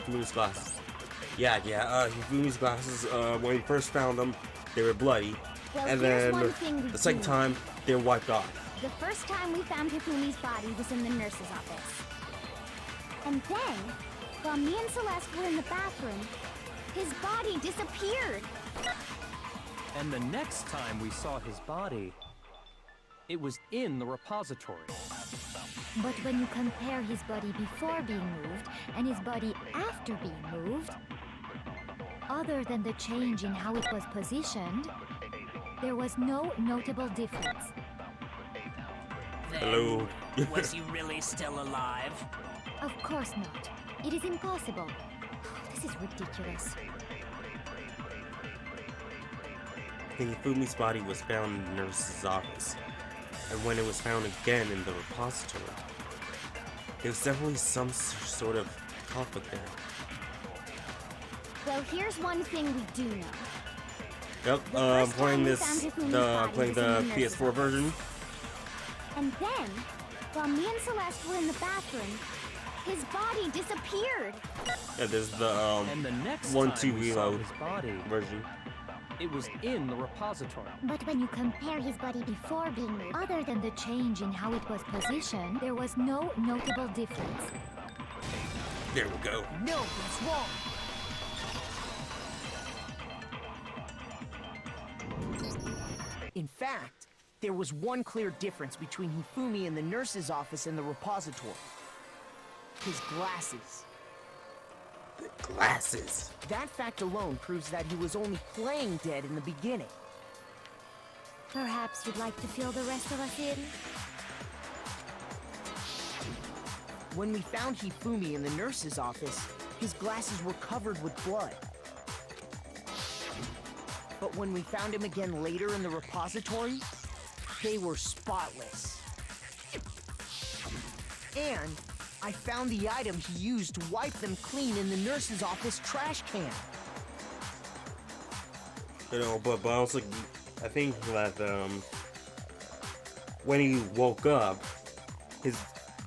Hifumi's glasses. Hifumi's glasses, when we first found them, they were bloody. Well, And here's then one thing the second time, they were wiped off. The first time we found Hifumi's body was in the nurse's office. And then, while me and Celeste were in the bathroom, his body disappeared. And the next time we saw his body, it was in the repository. But when you compare his body before being moved and his body after being moved, other than the change in how it was positioned, there was no notable difference. Then, Hello. was he really still alive? Of course not. It is impossible. This is ridiculous. Hifumi's body was found in the nurse's office, and when it was found again in the repository, there was definitely some sort of conflict there. Well, here's one thing we do know. Yep, I'm playing the PS4 version. And then, while me and Celeste were in the bathroom, his body disappeared. Yeah, there's the And the next 1-2 time we saw reload his body, version. it was in the repository. But when you compare his body before being moved, other than the change in how it was positioned, there was no notable difference. There we go. No, it's wrong. In fact, there was one clear difference between Hifumi in the nurse's office and the repository. His glasses. The glasses. That fact alone proves that he was only playing dead in the beginning. Perhaps you'd like to fill the rest of us in? When we found Hifumi in the nurse's office, his glasses were covered with blood. But when we found him again later in the repository, they were spotless. And I found the item he used to wipe them clean in the nurse's office trash can. You know, but also, I think that when he woke up,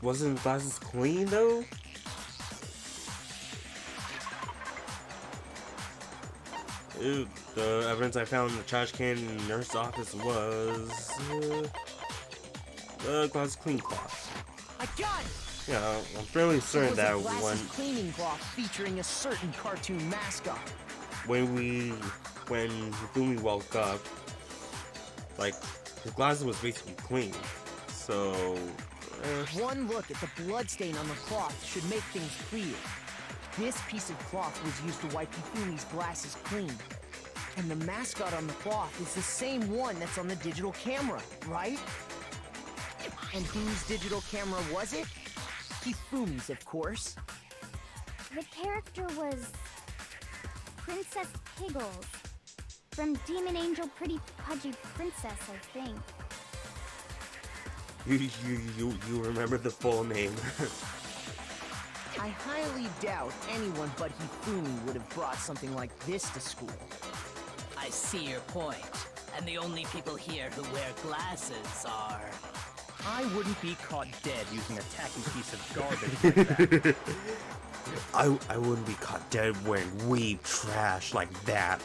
wasn't his glasses clean though? Ew, the evidence I found in the trash can in the nurse's office was glasses clean cloth. I got it! Yeah, I'm fairly certain that It was a when glasses cleaning cloth featuring a certain cartoon mascot. when Hifumi woke up, like his glasses was basically clean. So One look at the bloodstain on the cloth should make things clear. This piece of cloth was used to wipe Hifumi's glasses clean. And the mascot on the cloth is the same one that's on the digital camera, right? And whose digital camera was it? Hifumi's, of course. The character was Princess Piggles from Demon Angel Pretty Pudgy Princess, I think. you remember the full name? I highly doubt anyone but Hifumi would have brought something like this to school. I see your point. And the only people here who wear glasses are... I wouldn't be caught dead using a tacky piece of garbage like that. I wouldn't be caught dead wearing weeb trash like that.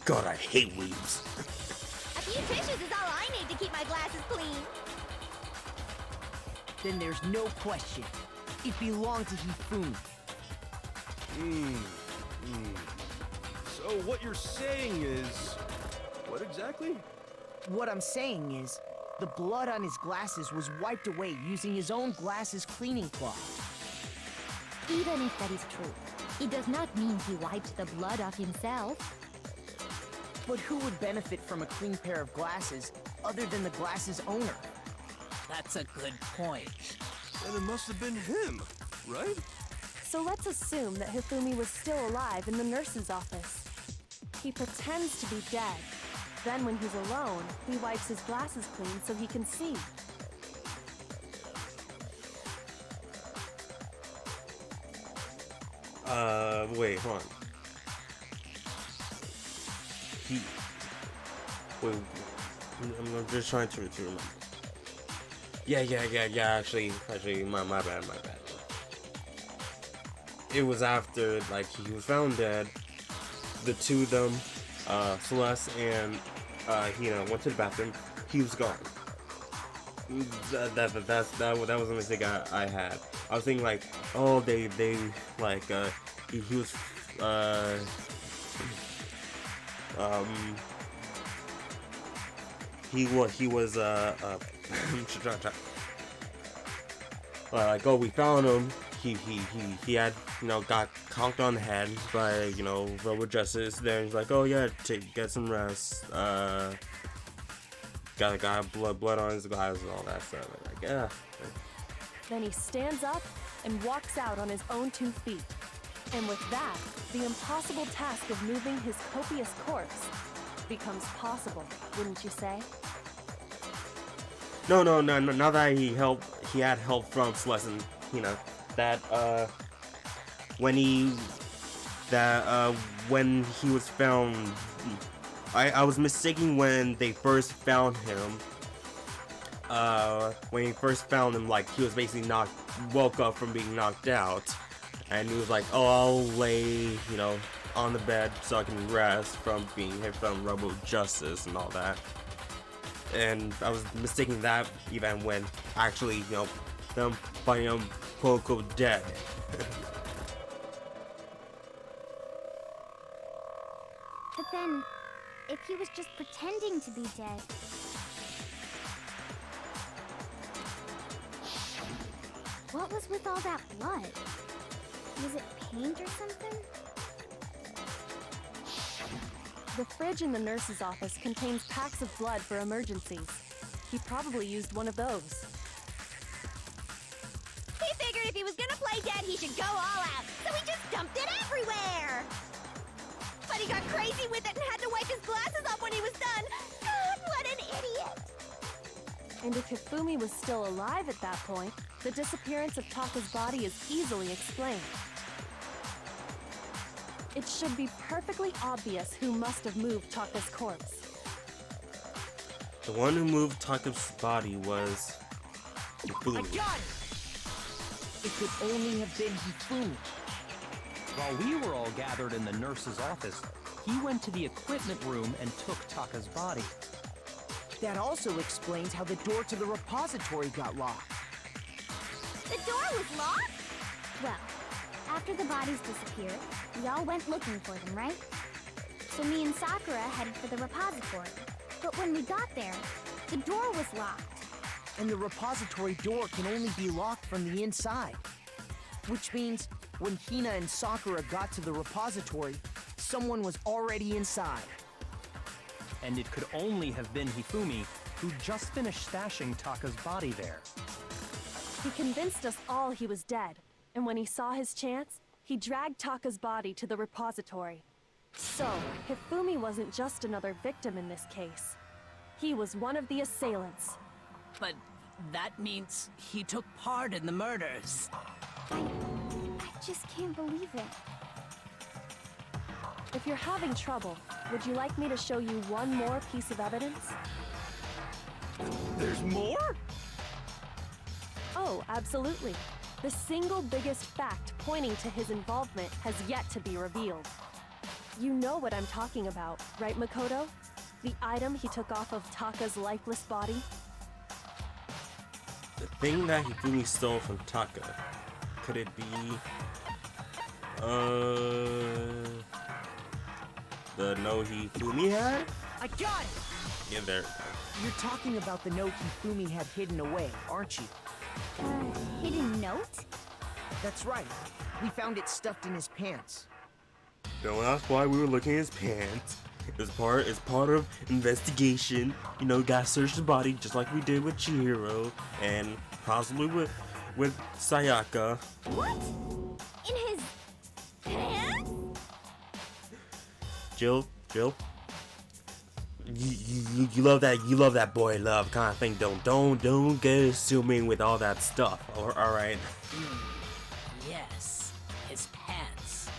God, I hate weebs. A few tissues is all I need to keep my glasses clean. Then there's no question. It belonged to Hifumi. So what you're saying is... what exactly? What I'm saying is, the blood on his glasses was wiped away using his own glasses cleaning cloth. Even if that is true, it does not mean he wiped the blood off himself. But who would benefit from a clean pair of glasses other than the glasses owner? That's a good point. Then it must have been him, right? So let's assume that Hifumi was still alive in the nurse's office. He pretends to be dead. Then when he's alone, he wipes his glasses clean so he can see. Wait, hold on. Wait, I'm just trying to remember. Yeah. Actually, my bad. It was after, like, he was found dead. The two of them, Celeste and went to the bathroom. He was gone. That was the only thing I had. I was thinking like, oh, they like he was he was like, oh, we found him. He had, got conked on the head by, Robot Justice. Then he's like, oh yeah, get some rest. Got blood on his glasses and all that stuff. Like, yeah. Then he stands up and walks out on his own 2 feet. And with that, the impossible task of moving his copious corpse becomes possible, wouldn't you say? No. Now that he had help from Celeste, and, that when he was found, I was mistaken when they first found him. When he first found him, like, he was basically woke up from being knocked out, and he was like, oh, I'll lay, on the bed so I can rest from being hit from Robo Justice and all that. And I was mistaking that even when actually, them finding him quote unquote dead. But then, if he was just pretending to be dead, what was with all that blood? Was it paint or something? The fridge in the nurse's office contains packs of blood for emergencies. He probably used one of those. He figured if he was gonna play dead, he should go all out, so he just dumped it everywhere! But he got crazy with it and had to wipe his glasses off when he was done! God, what an idiot! And if Hifumi was still alive at that point, the disappearance of Taka's body is easily explained. It should be perfectly obvious who must have moved Taka's corpse. The one who moved Taka's body was Hifumi. I got it! It could only have been Hifumi. While we were all gathered in the nurse's office, he went to the equipment room and took Taka's body. That also explains how the door to the repository got locked. The door was locked? well, after the bodies disappeared, we all went looking for them, right? So me and Sakura headed for the repository. But when we got there, the door was locked. And the repository door can only be locked from the inside. Which means when Hina and Sakura got to the repository, someone was already inside. And it could only have been Hifumi, who just finished stashing Taka's body there. He convinced us all he was dead, and when he saw his chance, he dragged Taka's body to the repository. So, Hifumi wasn't just another victim in this case. He was one of the assailants. But that means he took part in the murders. I just can't believe it. If you're having trouble, would you like me to show you one more piece of evidence? There's more? Oh, absolutely. The single biggest fact pointing to his involvement has yet to be revealed. You know what I'm talking about, right, Makoto? The item he took off of Taka's lifeless body? The thing that Hifumi stole from Taka, could it be, the note Hifumi had? I got it! Yeah, there. You're talking about the note Hifumi had hidden away, aren't you? Hidden note? That's right. We found it stuffed in his pants. Don't ask why we were looking at his pants. It's part of investigation. You know, gotta search the body just like we did with Chihiro and possibly with Sayaka. What? In his pants? Jill, you love that boy love kind of thing. Don't get assuming with all that stuff. All right. Yes, his pants.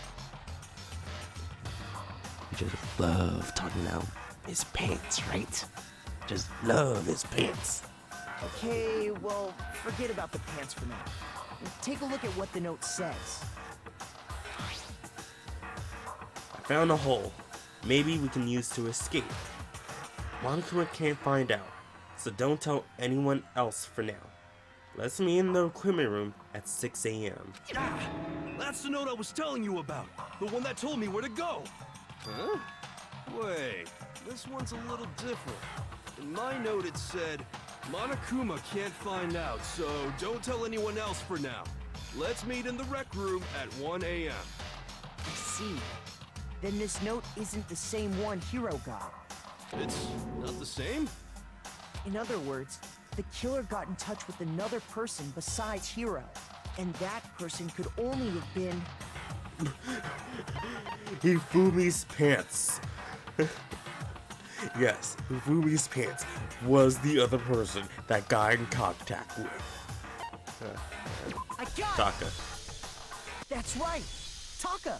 Just love talking about his pants, right? Just love his pants. Okay, well, forget about the pants for now. Take a look at what the note says. I found a hole. Maybe we can use to escape. Monokuma can't find out, so don't tell anyone else for now. Let's meet in the equipment room at 6 a.m. Ah, that's the note I was telling you about. The one that told me where to go. Huh? Wait, this one's a little different. In my note it said, Monokuma can't find out, so don't tell anyone else for now. Let's meet in the rec room at 1 a.m. I see. Then this note isn't the same one Hiro got. It's not the same? In other words, the killer got in touch with another person besides Hiro. And that person could only have been... Hifumi's pants. Yes, Hifumi's pants was the other person that got in contact with. I got it! Taka. That's right! Taka!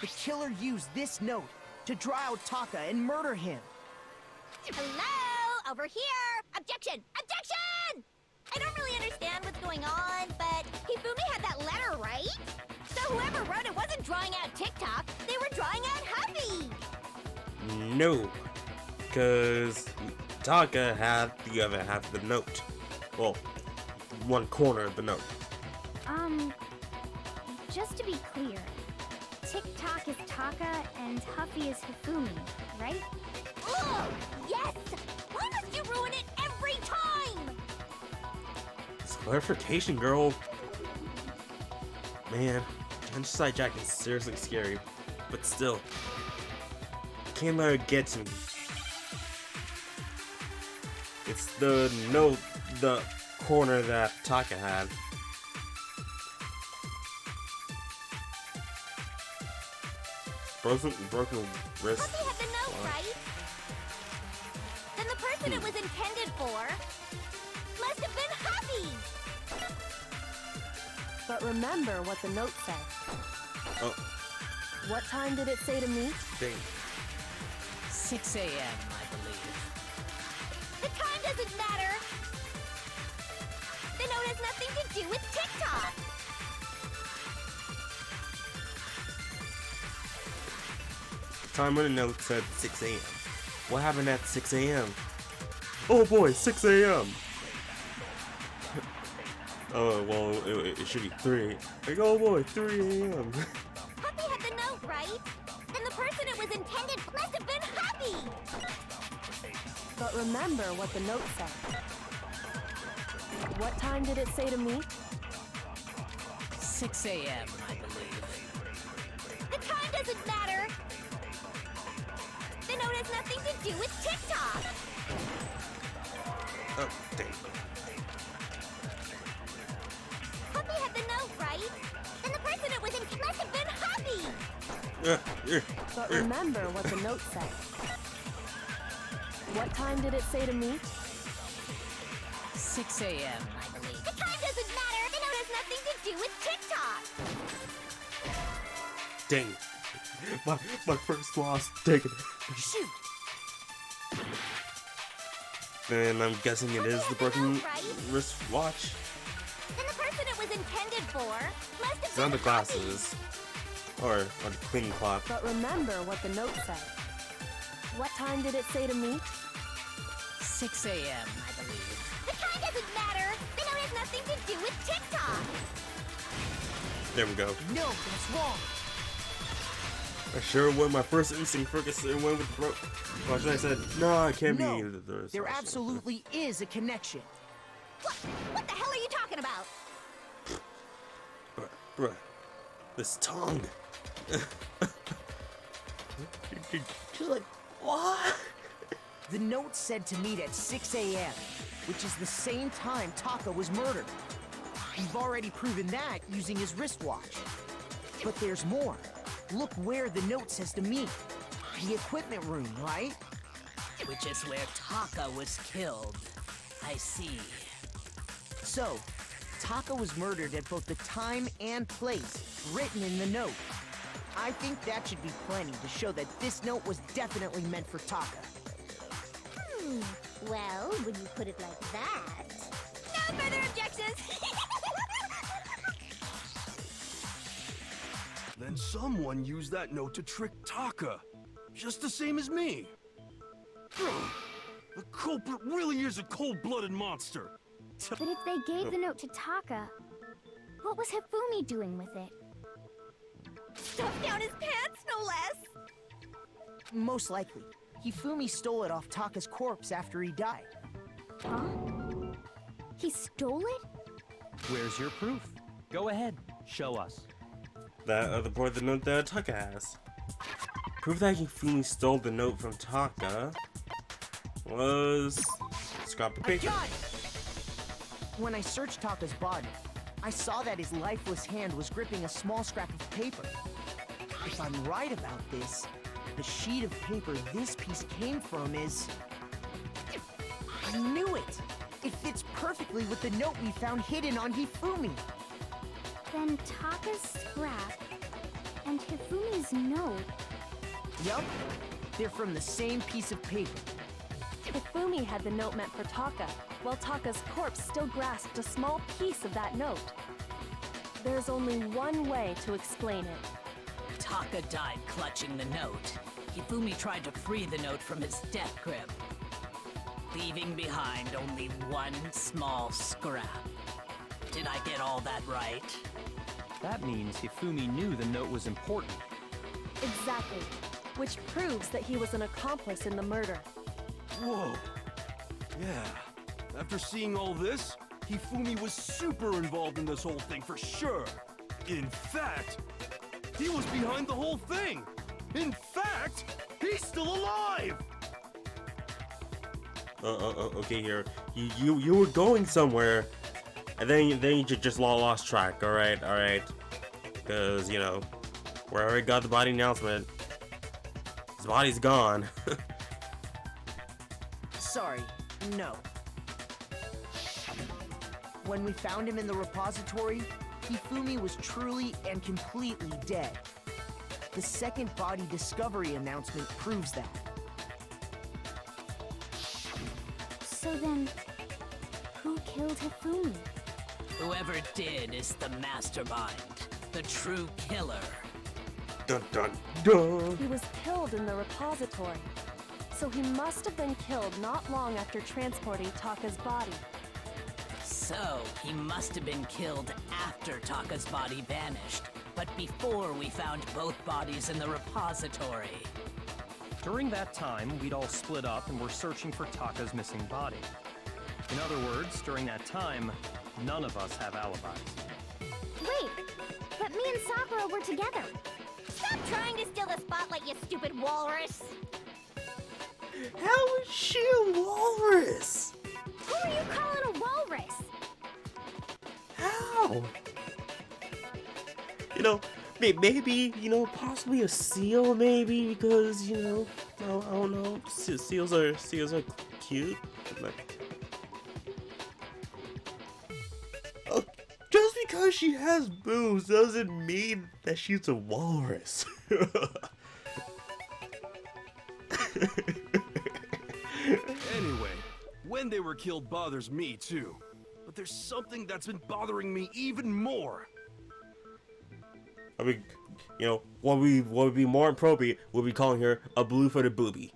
The killer used this note to draw out Taka and murder him. Hello? Over here! Objection! Objection! I don't really understand what's going on, but Hifumi had that letter, right? So whoever wrote it wasn't drawing out TikTok, they were drawing out Happy! No, because Taka had the other half of the note. Well, one corner of the note. Just to be clear, TikTok is Taka and Huffy is Hifumi, right? Ugh! Yes! Why must you ruin it every time? It's clarification, girl. Man, Genocide Jack is seriously scary, but still, can't let it get to me. It's the note, the corner that Taka had. Broken wrist. Huffy had the note, right? Then the person it was intended for must have been Happy! But remember what the note said. Oh, What time did it say to meet? dang. 6 a.m., I believe. The time doesn't matter! The note has nothing to do with TikTok! Time on the note said 6 a.m. What happened at 6 a.m.? Oh boy, 6 a.m. Oh, well, it should be 3. Like, oh boy, 3 a.m. Happy had the note, right? Then the person it was intended must have been Happy! But remember what the note said. What time did it say to meet? 6 a.m., I believe. The time doesn't matter! The note has nothing to do with TikTok! Oh, dang. Happy had the note, right? Then the person it was intended must have been Happy! But remember what the note said. What time did it say to meet? 6 a.m., I believe. The time doesn't matter! The note has nothing to do with TikTok! Dang. My first loss taken. Shoot! Then I'm guessing it is the broken Right? wrist watch. Then the person it was intended for must have It's been not the Happy. glasses. Or the cleaning cloth. But remember what the note said. What time did it say to meet? 6 a.m., I believe. The time doesn't matter! The note has nothing to do with TikTok! There we go. No, that's wrong. I sure went my first instinct focus and went with the broke. Watch, I said, no, it can't No, be the there absolutely is a connection. What the hell are you talking about? Bruh, this tongue. She's like, what? The note said to meet at 6 a.m., which is the same time Taka was murdered. We've already proven that using his wristwatch. But there's more. Look where the note says to meet. The equipment room, right? Which is where Taka was killed. I see. So, Taka was murdered at both the time and place written in the note. I think that should be plenty to show that this note was definitely meant for Taka. Well, when you put it like that... No further objections! Then someone used that note to trick Taka. Just the same as me. The culprit really is a cold-blooded monster. But if they gave the note to Taka, what was Hifumi doing with it? Stuffed down his pants, no less! Most likely. Hifumi stole it off Taka's corpse after he died. Huh? He stole it? Where's your proof? Go ahead, show us. That other part of the note that Taka has. Proof that Hifumi stole the note from Taka was scrap of I paper. got it! When I searched Taka's body, I saw that his lifeless hand was gripping a small scrap of paper. If I'm right about this, the sheet of paper this piece came from is... I knew it! It fits perfectly with the note we found hidden on Hifumi. Then Taka's scrap and Hifumi's note. Yup, they're from the same piece of paper. Hifumi had the note meant for Taka, while Taka's corpse still grasped a small piece of that note. There's only one way to explain it. Taka died clutching the note. Hifumi tried to free the note from his death grip, leaving behind only one small scrap. Did I get all that right? That means Hifumi knew the note was important. Exactly. Which proves that he was an accomplice in the murder. Whoa. Yeah. After seeing all this, Hifumi was super involved in this whole thing for sure. In fact, he was behind the whole thing. In fact, he's still alive. Okay, here. You were going somewhere, and then you just lost track. All right. Because you know, we already got the body announcement. His body's gone. Sorry, no. When we found him in the repository, Hifumi was truly and completely dead. The second body discovery announcement proves that. So then, who killed Hifumi? Whoever did is the mastermind, the true killer. Dun dun dun. He was killed in the repository. So he must have been killed not long after transporting Taka's body. So, he must have been killed after Taka's body vanished, but before we found both bodies in the repository. During that time, we'd all split up and were searching for Taka's missing body. In other words, during that time, none of us have alibis. Wait, but me and Sakura were together. Stop trying to steal the spotlight, you stupid walrus! How is she a walrus? Who are you calling a walrus? How? You know, maybe, you know, possibly a seal, maybe, because, you know, I don't know, seals are cute. Like, oh, just because she has boobs doesn't mean that she's a walrus. Anyway, when they were killed bothers me too. But there's something that's been bothering me even more. I mean, you know, what would be more appropriate would be calling her a blue-footed booby.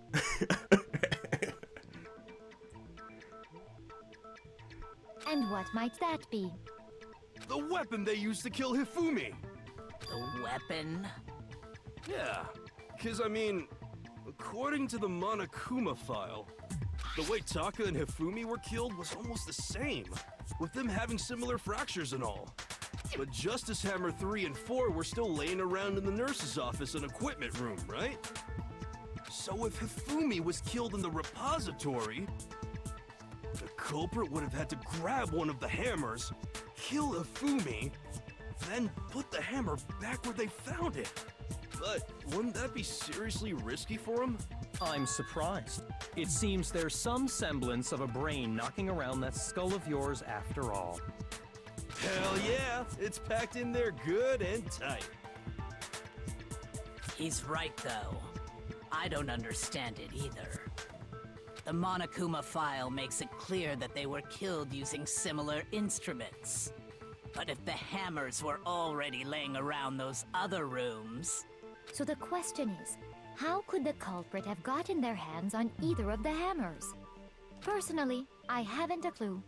And what might that be? The weapon they used to kill Hifumi. The weapon? Yeah, because I mean, according to the Monokuma file, the way Taka and Hifumi were killed was almost the same, with them having similar fractures and all. But Justice Hammer 3 and 4 were still laying around in the nurse's office and equipment room, right? So if Hifumi was killed in the repository, the culprit would have had to grab one of the hammers, kill Hifumi, then put the hammer back where they found it. But wouldn't that be seriously risky for him? I'm surprised. It seems there's some semblance of a brain knocking around that skull of yours after all. Hell yeah, it's packed in there good and tight. He's right, though. I don't understand it either. The Monokuma file makes it clear that they were killed using similar instruments. But if the hammers were already laying around those other rooms... So the question is, how could the culprit have gotten their hands on either of the hammers? Personally, I haven't a clue.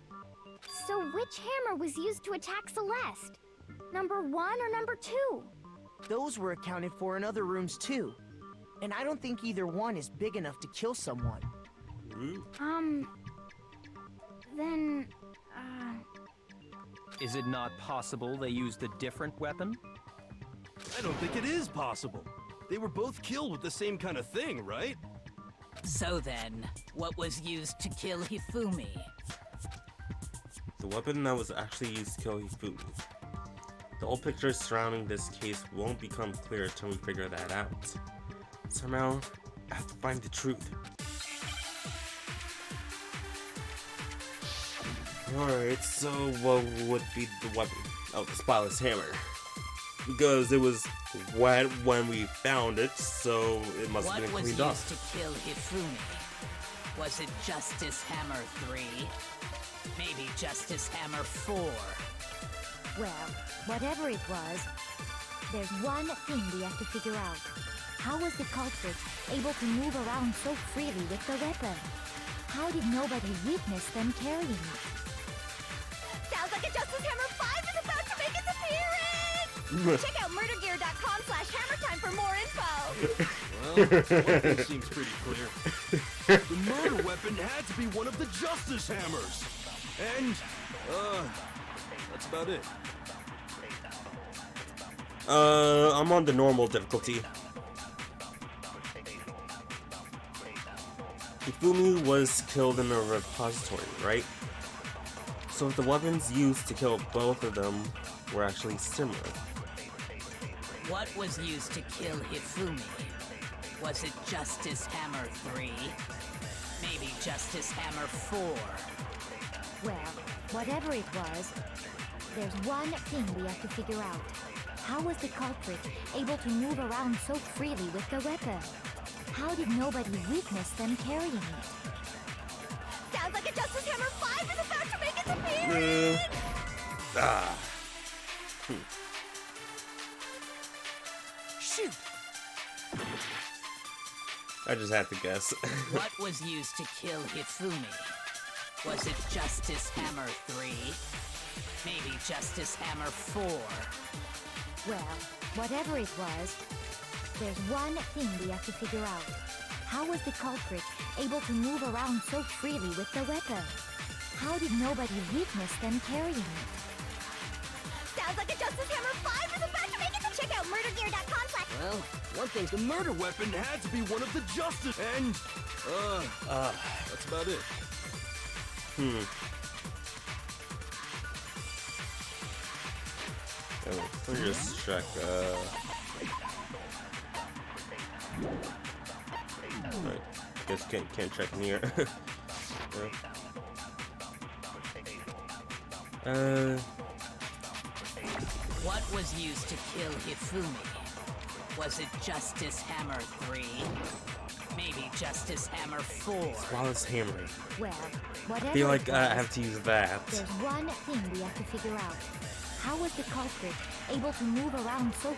So which hammer was used to attack Celeste? Number 1 or number 2? Those were accounted for in other rooms too. And I don't think either one is big enough to kill someone. Then, Is it not possible they used a different weapon? I don't think it is possible. They were both killed with the same kind of thing, right? So then, what was used to kill Hifumi? The weapon that was actually used to kill Hifumi. The old pictures surrounding this case won't become clear until we figure that out. Somehow, I have to find the truth. Alright, so what would be the weapon? Oh, the spotless hammer. Because it was wet when we found it, so it must have been cleaned What up. was used to kill Hifumi? Was it Justice Hammer 3? Maybe Justice Hammer 4? Well, whatever it was, there's one thing we have to figure out. How was the culprit able to move around so freely with the weapon? How did nobody witness them carrying it? sounds like a Justice Hammer 5 is about to make its appearance! Check out murdergear.com/hammertime for more info! Well, one thing seems pretty clear. The murder weapon had to be one of the Justice Hammers! And, that's about it. I'm on the normal difficulty. Hifumi was killed in a repository, right? So if the weapons used to kill both of them were actually similar. What was used to kill Hifumi? Was it Justice Hammer 3? Maybe Justice Hammer 4? Well, whatever it was, there's one thing we have to figure out. How was the culprit able to move around so freely with the weapon? How did nobody witness them carrying it? Sounds like a Justice Hammer 5 is about to make its appearance! Shoot! I just had to guess. What was used to kill Hifumi? Was it Justice Hammer 3? Maybe Justice Hammer 4? Well, whatever it was, there's one thing we have to figure out. How was the culprit able to move around so freely with the weapon? How did nobody witness them carrying it? Sounds like a Justice Hammer 5 is about to make it to check out murdergear.com/ Well, one thing. The murder weapon had to be one of the Justice... And, that's about it. Oh, let me just check, Right. Guess can't check near. What was used to kill Hifumi? Was it Justice Hammer 3? Maybe Justice Hammer 4? Flawless hammer. Well, whatever I feel like it was, I have to use that. there's one thing we have to figure out. How was the culprit able to move around so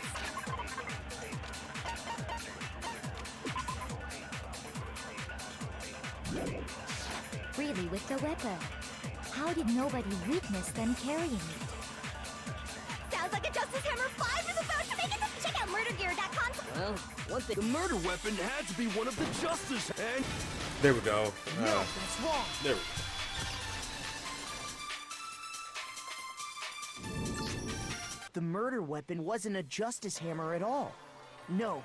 freely with the weapon? How did nobody witness them carrying it? Sounds like a Justice Hammer 5 is about to make it to check out murdergear.com/ Well, one thing. The murder weapon had to be one of the Justice... And... There we go. No, that's wrong. There we go. The murder weapon wasn't a Justice Hammer at all. No,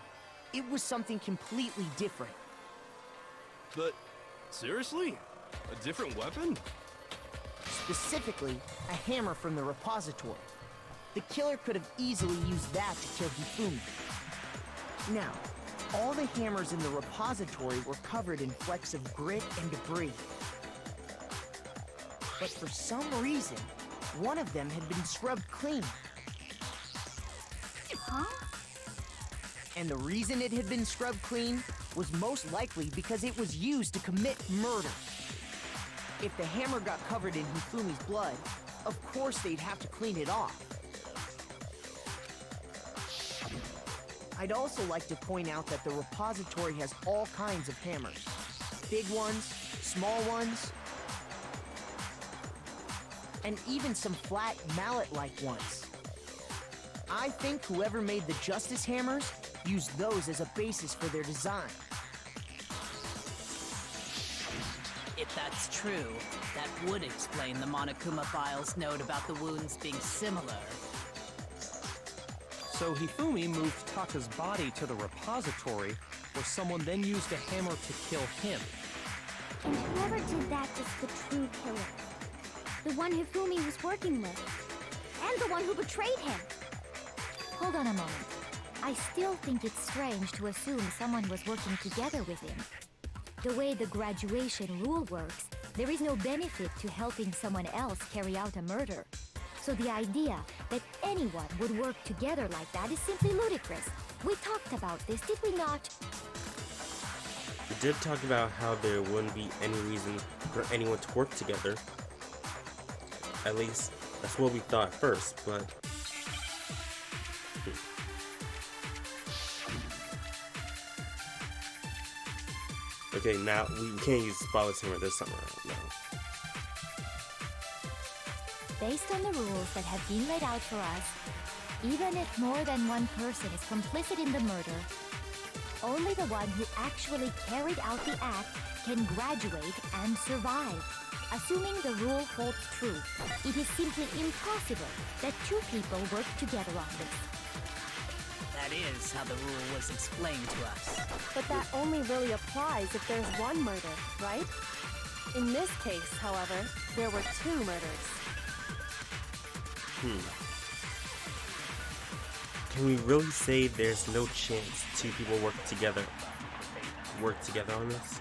it was something completely different. But, seriously? A different weapon? Specifically, a hammer from the repository. The killer could have easily used that to kill Hifumi. Now, all the hammers in the repository were covered in flecks of grit and debris. But for some reason, one of them had been scrubbed clean. Huh? And the reason it had been scrubbed clean was most likely because it was used to commit murder. If the hammer got covered in Hifumi's blood, of course they'd have to clean it off. I'd also like to point out that the repository has all kinds of hammers. Big ones, small ones, and even some flat mallet-like ones. I think whoever made the Justice Hammers used those as a basis for their design. If that's true, that would explain the Monokuma file's note about the wounds being similar. So Hifumi moved Taka's body to the repository, where someone then used a hammer to kill him. And whoever did that is the true killer. The one Hifumi was working with. And the one who betrayed him. Hold on a moment. I still think it's strange to assume someone was working together with him. The way the graduation rule works, there is no benefit to helping someone else carry out a murder. So the idea that anyone would work together like that is simply ludicrous. We talked about this, did we not? We did talk about how there wouldn't be any reason for anyone to work together. At least, that's what we thought first, but... Okay, now we can't use Spotlight Hammer this time around, no. Based on the rules that have been laid out for us, even if more than one person is complicit in the murder, only the one who actually carried out the act can graduate and survive. Assuming the rule holds true, it is simply impossible that two people work together on this. That is how the rule was explained to us. But that only really applies if there's one murder, right? In this case, however, there were two murders. Can we really say there's no chance two people work together on this?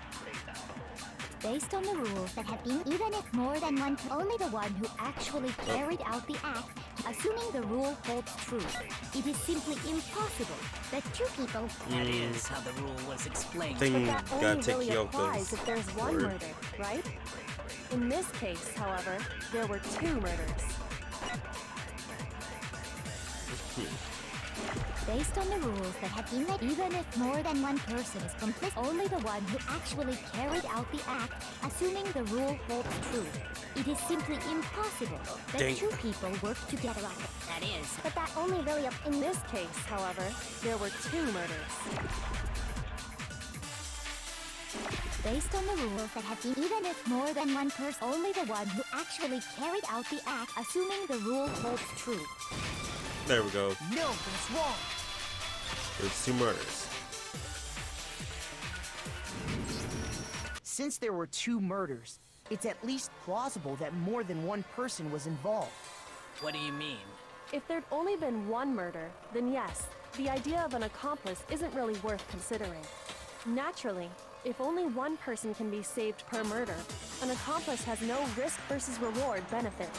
Based on the rules that have been, even if more than one, only the one who actually carried out the act, assuming the rule holds true, it is simply impossible that two people... That is how the rule was explained. But that only really applies if there's one murder, right? In this case, however, there were two murders. Based on the rules that have been made, even if more than one person is complicit, only the one who actually carried out the act, assuming the rule holds true, it is simply impossible that two people work together on it. That is. But that only really in this case, however, there were two murders. Based on the rules that have been, even if more than one person, only the one who actually carried out the act, assuming the rule holds true. There we go. No, that's wrong. There's two murders. Since there were two murders, it's at least plausible that more than one person was involved. What do you mean? If there'd only been one murder, then yes, the idea of an accomplice isn't really worth considering. Naturally, if only one person can be saved per murder, an accomplice has no risk versus reward benefit.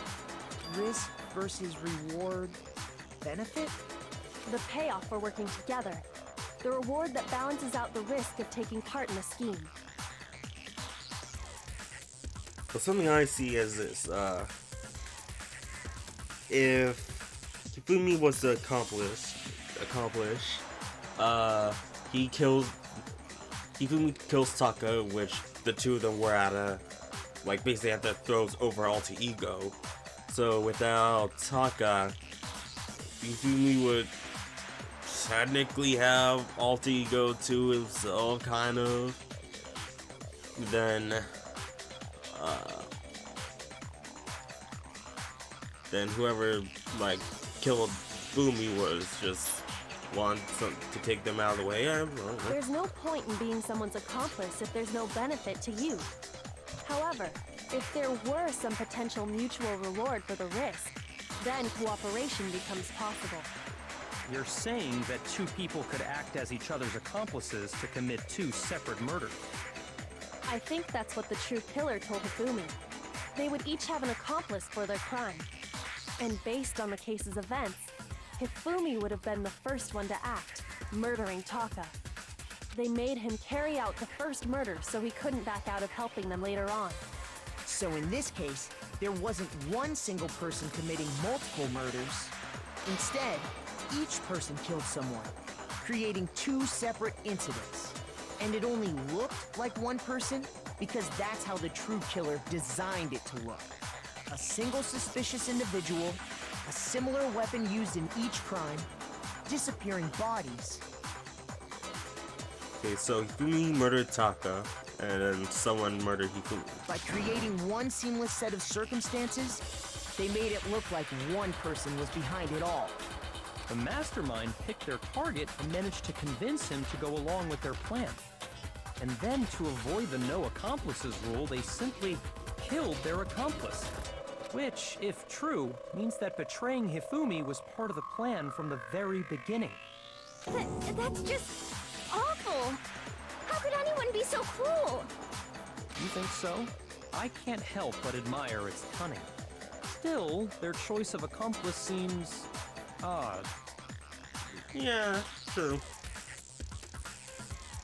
Risk versus reward benefit? The payoff for working together. The reward that balances out the risk of taking part in a scheme. But something I see as this, if Hifumi was to accomplish, Hifumi kills Taka, which the two of them were at a, like, basically at their throats over alter ego. So without Taka, Hifumi would technically have alter ego to himself, kind of. Then whoever, like, killed Fumi was just want to take them out of the way. There's no point in being someone's accomplice if there's no benefit to you. However, if there were some potential mutual reward for the risk, then cooperation becomes possible. You're saying that two people could act as each other's accomplices to commit two separate murders. I think that's what the true killer told Hifumi. They would each have an accomplice for their crime. And based on the case's events, Hifumi would have been the first one to act, murdering Taka. they made him carry out the first murder so he couldn't back out of helping them later on. So in this case, there wasn't one single person committing multiple murders. Instead, each person killed someone, creating two separate incidents. And it only looked like one person because that's how the true killer designed it to look. A single suspicious individual, a similar weapon used in each crime, disappearing bodies. Okay, so Hifumi murdered Taka, and then someone murdered Hifumi. By creating one seamless set of circumstances, they made it look like one person was behind it all. The mastermind picked their target and managed to convince him to go along with their plan. And then, to avoid the no accomplices rule, they simply killed their accomplice. Which, if true, means that betraying Hifumi was part of the plan from the very beginning. That's just awful. How could anyone be so cruel? You think so? I can't help but admire its cunning. Still, their choice of accomplice seems odd. Yeah, true.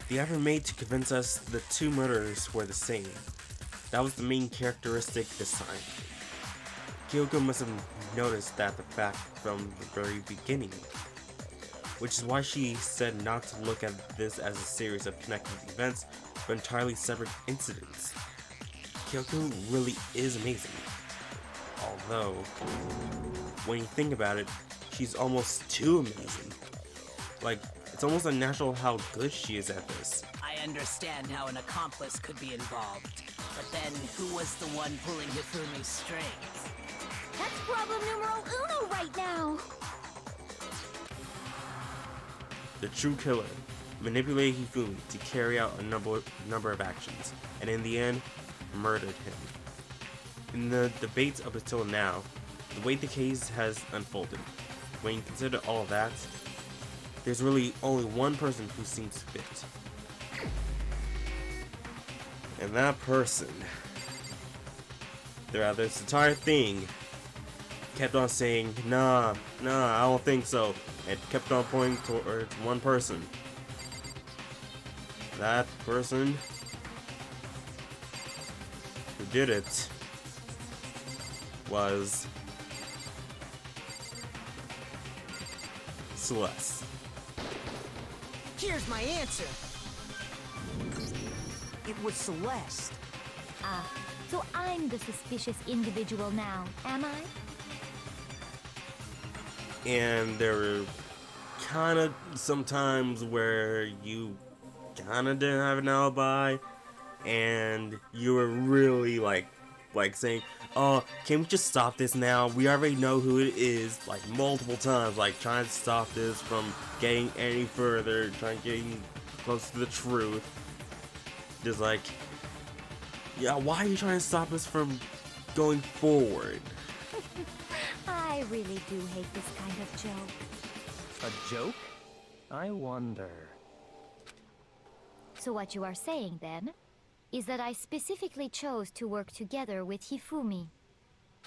The effort made to convince us the two murderers were the same. That was the main characteristic this time. Kyoko must have noticed that the fact from the very beginning, which is why she said not to look at this as a series of connected events, but entirely separate incidents. Kyoko really is amazing. Although, when you think about it, she's almost too amazing. Like, it's almost unnatural how good she is at this. I understand how an accomplice could be involved, but then who was the one pulling Hifumi's strings? That's problem numero uno right now. The true killer manipulated Hifumi to carry out a number of actions, and in the end, murdered him. In the debates up until now, the way the case has unfolded, when you consider all of that, there's really only one person who seems fit. And that person, throughout this entire thing, kept on saying, nah, I don't think so, and kept on pointing towards one person. That person who did it was Celeste. Here's my answer. It was Celeste. Ah, so I'm the suspicious individual now, am I? And there were kind of some times where you kind of didn't have an alibi, and you were really like saying, oh, can we just stop this now? We already know who it is, like multiple times, like trying to stop this from getting any further, trying to get close to the truth. Just like, yeah, why are you trying to stop us from going forward? I really do hate this kind of joke. A joke? I wonder. So what you are saying, then, is that I specifically chose to work together with Hifumi.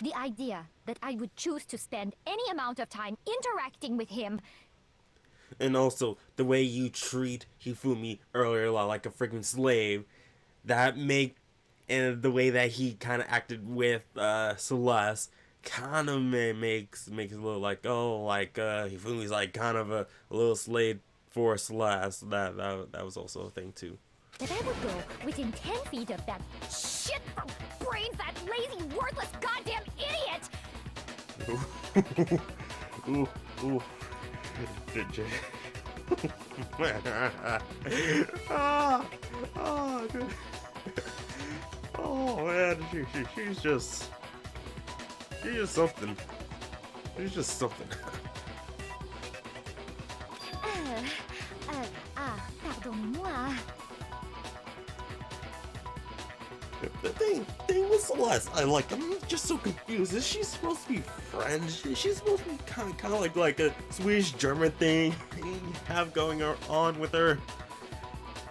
The idea that I would choose to spend any amount of time interacting with him. And also, the way you treat Hifumi earlier like a freaking slave, and the way that he kind of acted with Celeste, kind of makes it look like, oh, like Hifumi's like kind of a little slave for Celeste. That was also a thing too. That I would go within 10 feet of that shit for brains, that lazy, worthless, goddamn idiot! Ooh. Oh man, she's just something. She's just something. Pardonnez-moi. The thing with Celeste, I'm just so confused. Is she supposed to be French? Is she supposed to be kind of like a Swedish German thing you have going on with her?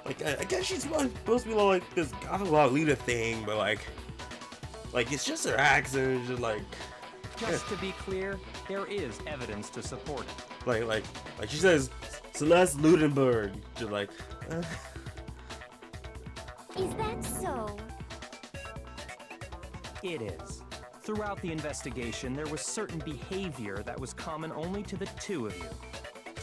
Like, I guess she's supposed to be like this Lolita thing, but like it's just her accent. It's just like. Just to be clear, there is evidence to support it. Like she says, Celeste Ludenberg. Just like, Is that so? It is. Throughout the investigation, there was certain behavior that was common only to the two of you.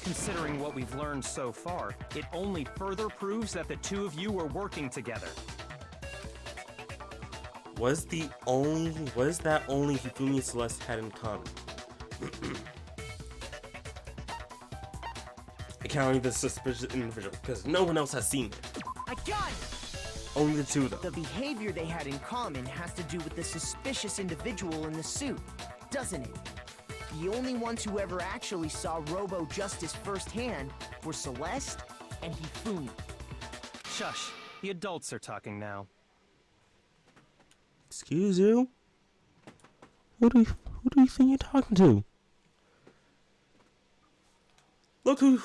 Considering what we've learned so far, it only further proves that the two of you were working together. What is that only Hifumi and Celeste had in common? Accounting the suspicious individual, because no one else has seen it. I got it! Only the two of them. The behavior they had in common has to do with the suspicious individual in the suit, doesn't it? The only ones who ever actually saw Robo-Justice firsthand were Celeste and Hifumi. Shush. The adults are talking now. Excuse you? Who do you think you're talking to? Look who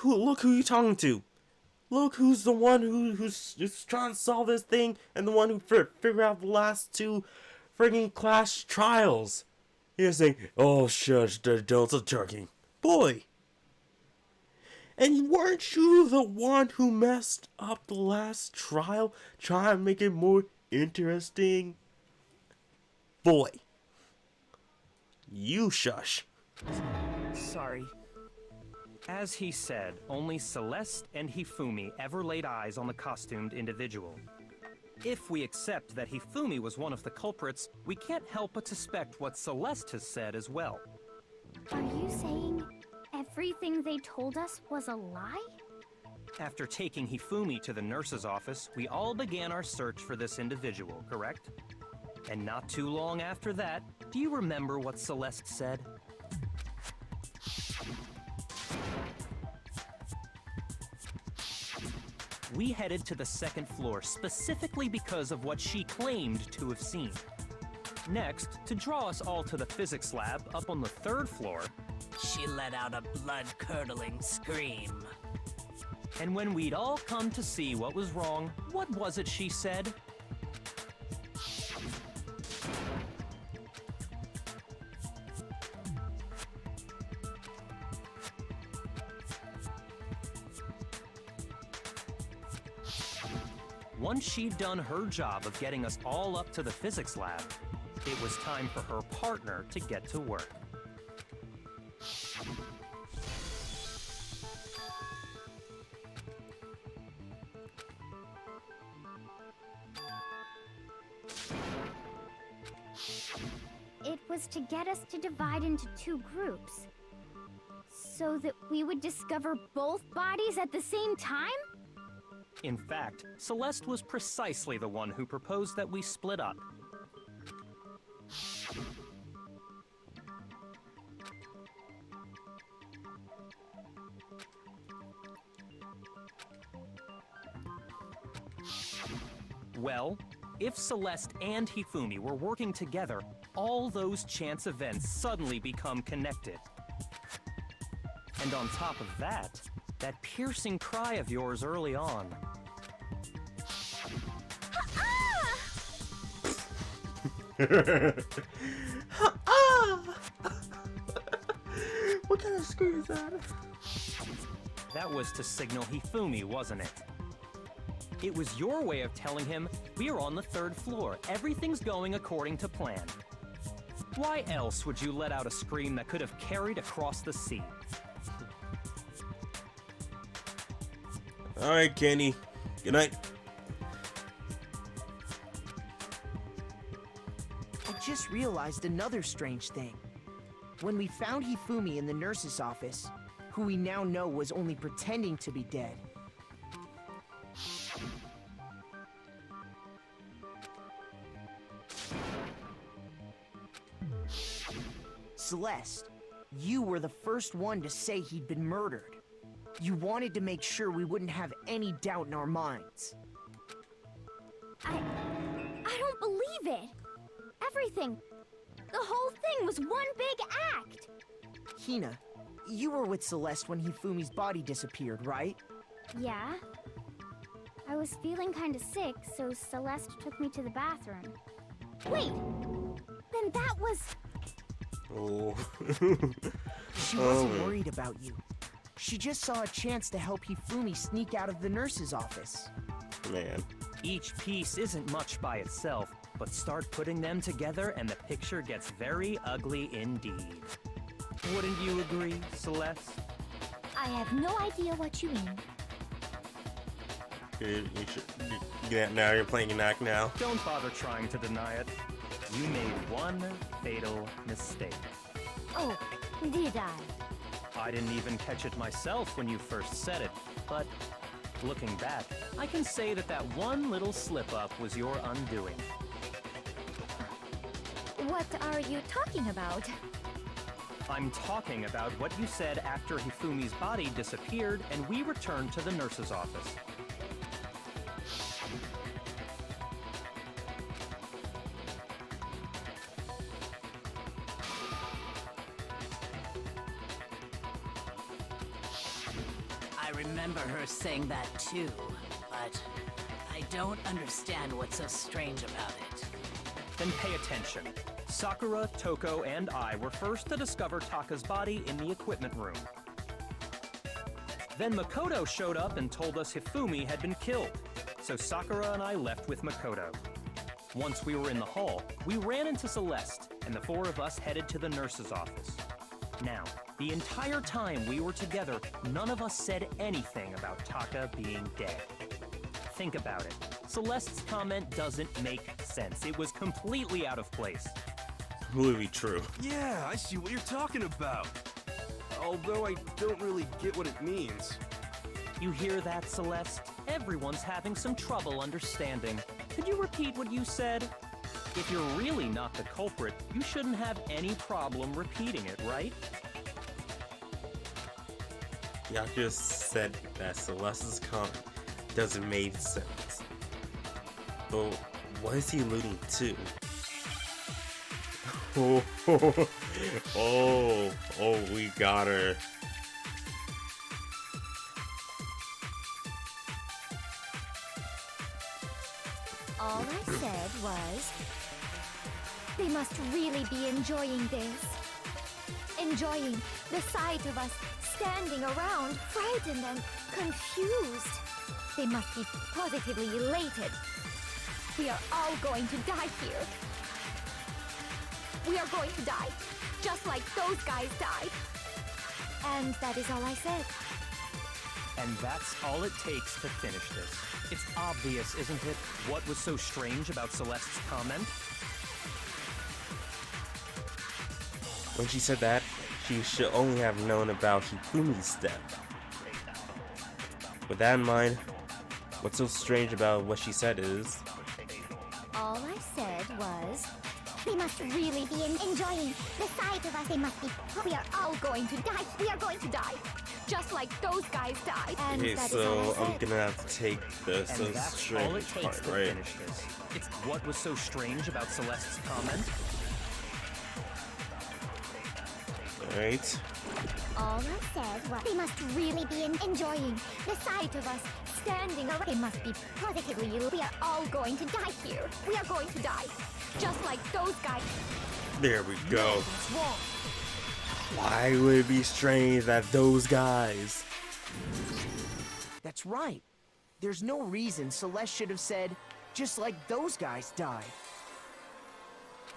you're talking to. Look who's the one who's trying to solve this thing and the one who figured out the last two friggin' class trials. You're saying, oh shush, the adults are talking. Boy! And weren't you the one who messed up the last trial, trying to make it more interesting? Boy. You shush. Sorry. As he said, only Celeste and Hifumi ever laid eyes on the costumed individual. If we accept that Hifumi was one of the culprits, we can't help but suspect what Celeste has said as well. Are you saying everything they told us was a lie? After taking Hifumi to the nurse's office, we all began our search for this individual, correct? And not too long after that, do you remember what Celeste said? We headed to the second floor specifically because of what she claimed to have seen. Next, to draw us all to the physics lab up on the third floor, She let out a blood-curdling scream. and when we'd all come to see what was wrong, what was it she said? Once she'd done her job of getting us all up to the physics lab, it was time for her partner to get to work. It was to get us to divide into two groups. So that we would discover both bodies at the same time? In fact, Celeste was precisely the one who proposed that we split up. Well, if Celeste and Hifumi were working together, all those chance events suddenly become connected. And on top of that, that piercing cry of yours early on. What kind of scream is that? That was to signal Hifumi, wasn't it? It was your way of telling him, we're on the third floor, everything's going according to plan. Why else would you let out a scream that could have carried across the sea? Alright, Kenny. Good night. I just realized another strange thing. When we found Hifumi in the nurse's office, who we now know was only pretending to be dead, Celeste, you were the first one to say he'd been murdered. You wanted to make sure we wouldn't have any doubt in our minds. I don't believe it. Everything. The whole thing was one big act. Hina, you were with Celeste when Hifumi's body disappeared, right? Yeah. I was feeling kind of sick, so Celeste took me to the bathroom. Wait! Then that was... Oh. She wasn't worried about you. She just saw a chance to help Hifumi sneak out of the nurse's office. Man. Each piece isn't much by itself, but start putting them together and the picture gets very ugly indeed. Wouldn't you agree, Celeste? I have no idea what you mean. Now you're playing an act now. Don't bother trying to deny it. You made one fatal mistake. Oh, did I? I didn't even catch it myself when you first said it, but looking back, I can say that that one little slip-up was your undoing. What are you talking about? I'm talking about what you said after Hifumi's body disappeared and we returned to the nurse's office. I remember her saying that too, but I don't understand what's so strange about it. Then pay attention. Sakura, Toko, and I were first to discover Taka's body in the equipment room. Then Makoto showed up and told us Hifumi had been killed, so Sakura and I left with Makoto. Once we were in the hall, we ran into Celeste, and the four of us headed to the nurse's office. Now, the entire time we were together, none of us said anything about Taka being dead. Think about it. Celeste's comment doesn't make sense. It was completely out of place. Completely true. Yeah, I see what you're talking about. Although I don't really get what it means. You hear that, Celeste? Everyone's having some trouble understanding. Could you repeat what you said? If you're really not the culprit, you shouldn't have any problem repeating it, right? Y'all just said that Celeste's comment doesn't make sense. But what is he alluding to? Oh, we got her. All I said was, they must really be enjoying this. Enjoying the sight of us standing around, frightened and confused. They must be positively elated. We are all going to die here. We are going to die, just like those guys died. And that is all I said. And that's all it takes to finish this. It's obvious, isn't it, what was so strange about Celeste's comment? When she said that, she should only have known about Hifumi's death. With that in mind, what's so strange about what she said is... All I said was, they must really be enjoying the sight of us. They must be. We are all going to die. We are going to die, just like those guys died. And Okay, that is so all I I'm said. gonna have to take the And so that's all it strange takes part, to right? finish this. It's what was so strange about Celeste's comment? Alright. All I said was, they must really be enjoying the sight of us standing around. They must be positively. We are all going to die here. We are going to die, just like those guys. There we go. What's wrong? Why would it be strange that those guys... That's right. There's no reason Celeste should have said, just like those guys died.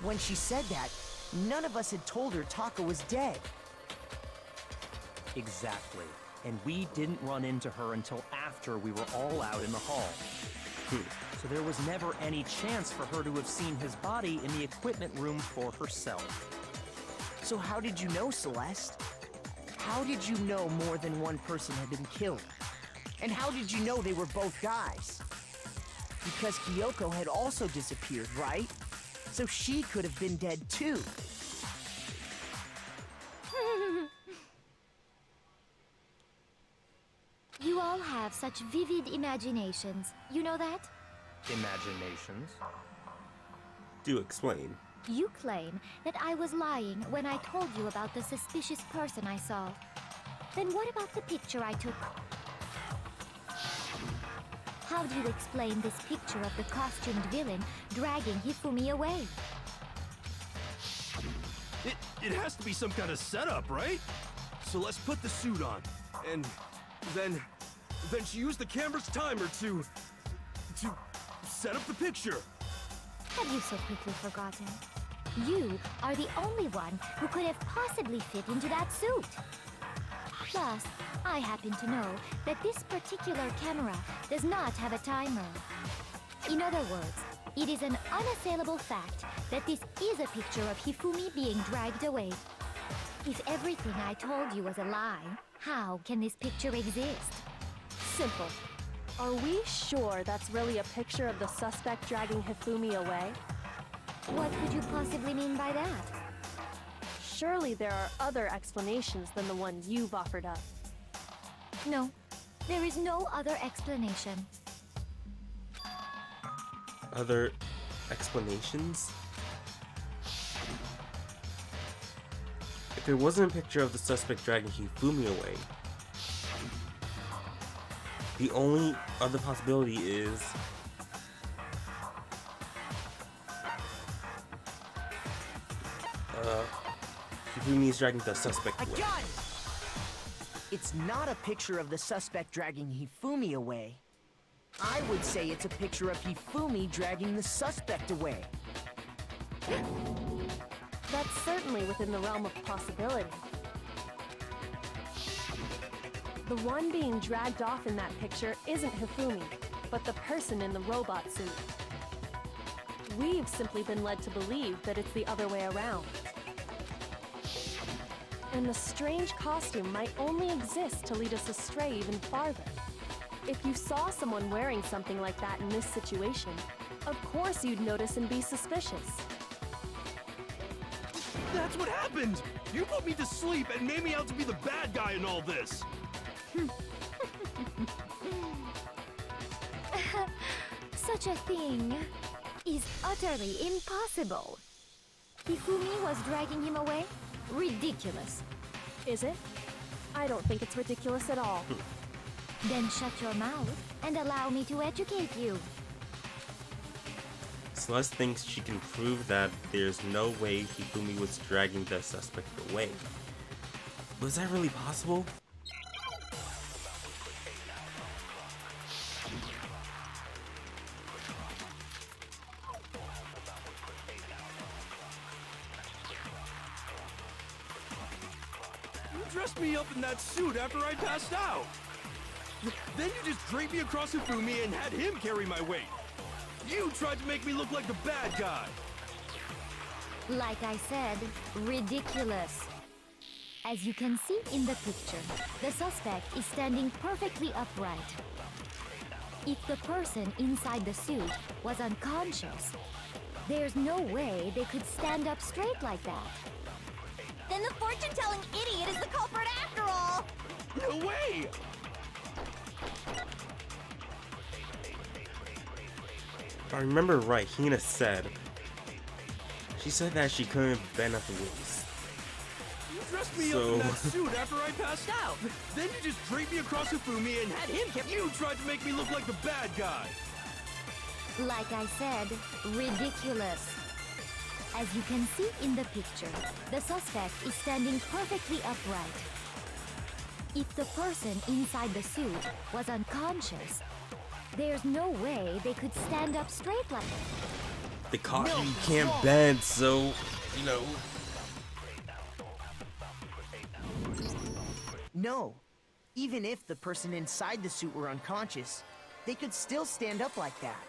When she said that, none of us had told her Taka was dead. Exactly. And we didn't run into her until after we were all out in the hall. So there was never any chance for her to have seen his body in the equipment room for herself. So how did you know, Celeste? How did you know more than one person had been killed? And how did you know they were both guys? Because Kyoko had also disappeared, right? So she could have been dead too. You all have such vivid imaginations. You know that? Imaginations. Do explain. You claim that I was lying when I told you about the suspicious person I saw. Then what about the picture I took? How do you explain this picture of the costumed villain dragging Hifumi away? It has to be some kind of setup, right? So let's put the suit on. And then she used the camera's timer to set up the picture. Have you so quickly forgotten? You are the only one who could have possibly fit into that suit. Plus, I happen to know that this particular camera does not have a timer. In other words, it is an unassailable fact that this is a picture of Hifumi being dragged away. If everything I told you was a lie, how can this picture exist? Simple. Are we sure that's really a picture of the suspect dragging Hifumi away? What could you possibly mean by that? Surely there are other explanations than the one you've offered up. No, there is no other explanation. Other explanations? If it wasn't a picture of the suspect dragging Hifumi away, the only other possibility is Hifumi is dragging the suspect A away. gun! It's not a picture of the suspect dragging Hifumi away. I would say it's a picture of Hifumi dragging the suspect away. That's certainly within the realm of possibility. The one being dragged off in that picture isn't Hifumi, but the person in the robot suit. We've simply been led to believe that it's the other way around. And the strange costume might only exist to lead us astray even farther. If you saw someone wearing something like that in this situation, of course you'd notice and be suspicious. That's what happened! You put me to sleep and made me out to be the bad guy in all this! Such a thing is utterly impossible. Hifumi was dragging him away? Ridiculous. Is it? I don't think it's ridiculous at all. Then shut your mouth and allow me to educate you. Celeste thinks she can prove that there's no way Hifumi was dragging the suspect away. Was that really possible? You dressed me up in that suit after I passed out! Then you just draped me across Hifumi and had him carry my weight! You tried to make me look like the bad guy! Like I said, ridiculous. As you can see in the picture, the suspect is standing perfectly upright. If the person inside the suit was unconscious, there's no way they could stand up straight like that. Then the fortune-telling idiot is the culprit after all! No way! If I remember right, Hina said... She said that she couldn't bend at the waist. You dressed me up in that suit after I passed out! Then you just draped me across Hifumi and had him carry... You tried to make me look like the bad guy! Like I said, ridiculous. As you can see in the picture, the suspect is standing perfectly upright. If the person inside the suit was unconscious, there's no way they could stand up straight like that. The costume can't bend, so, you know... No. Even if the person inside the suit were unconscious, they could still stand up like that.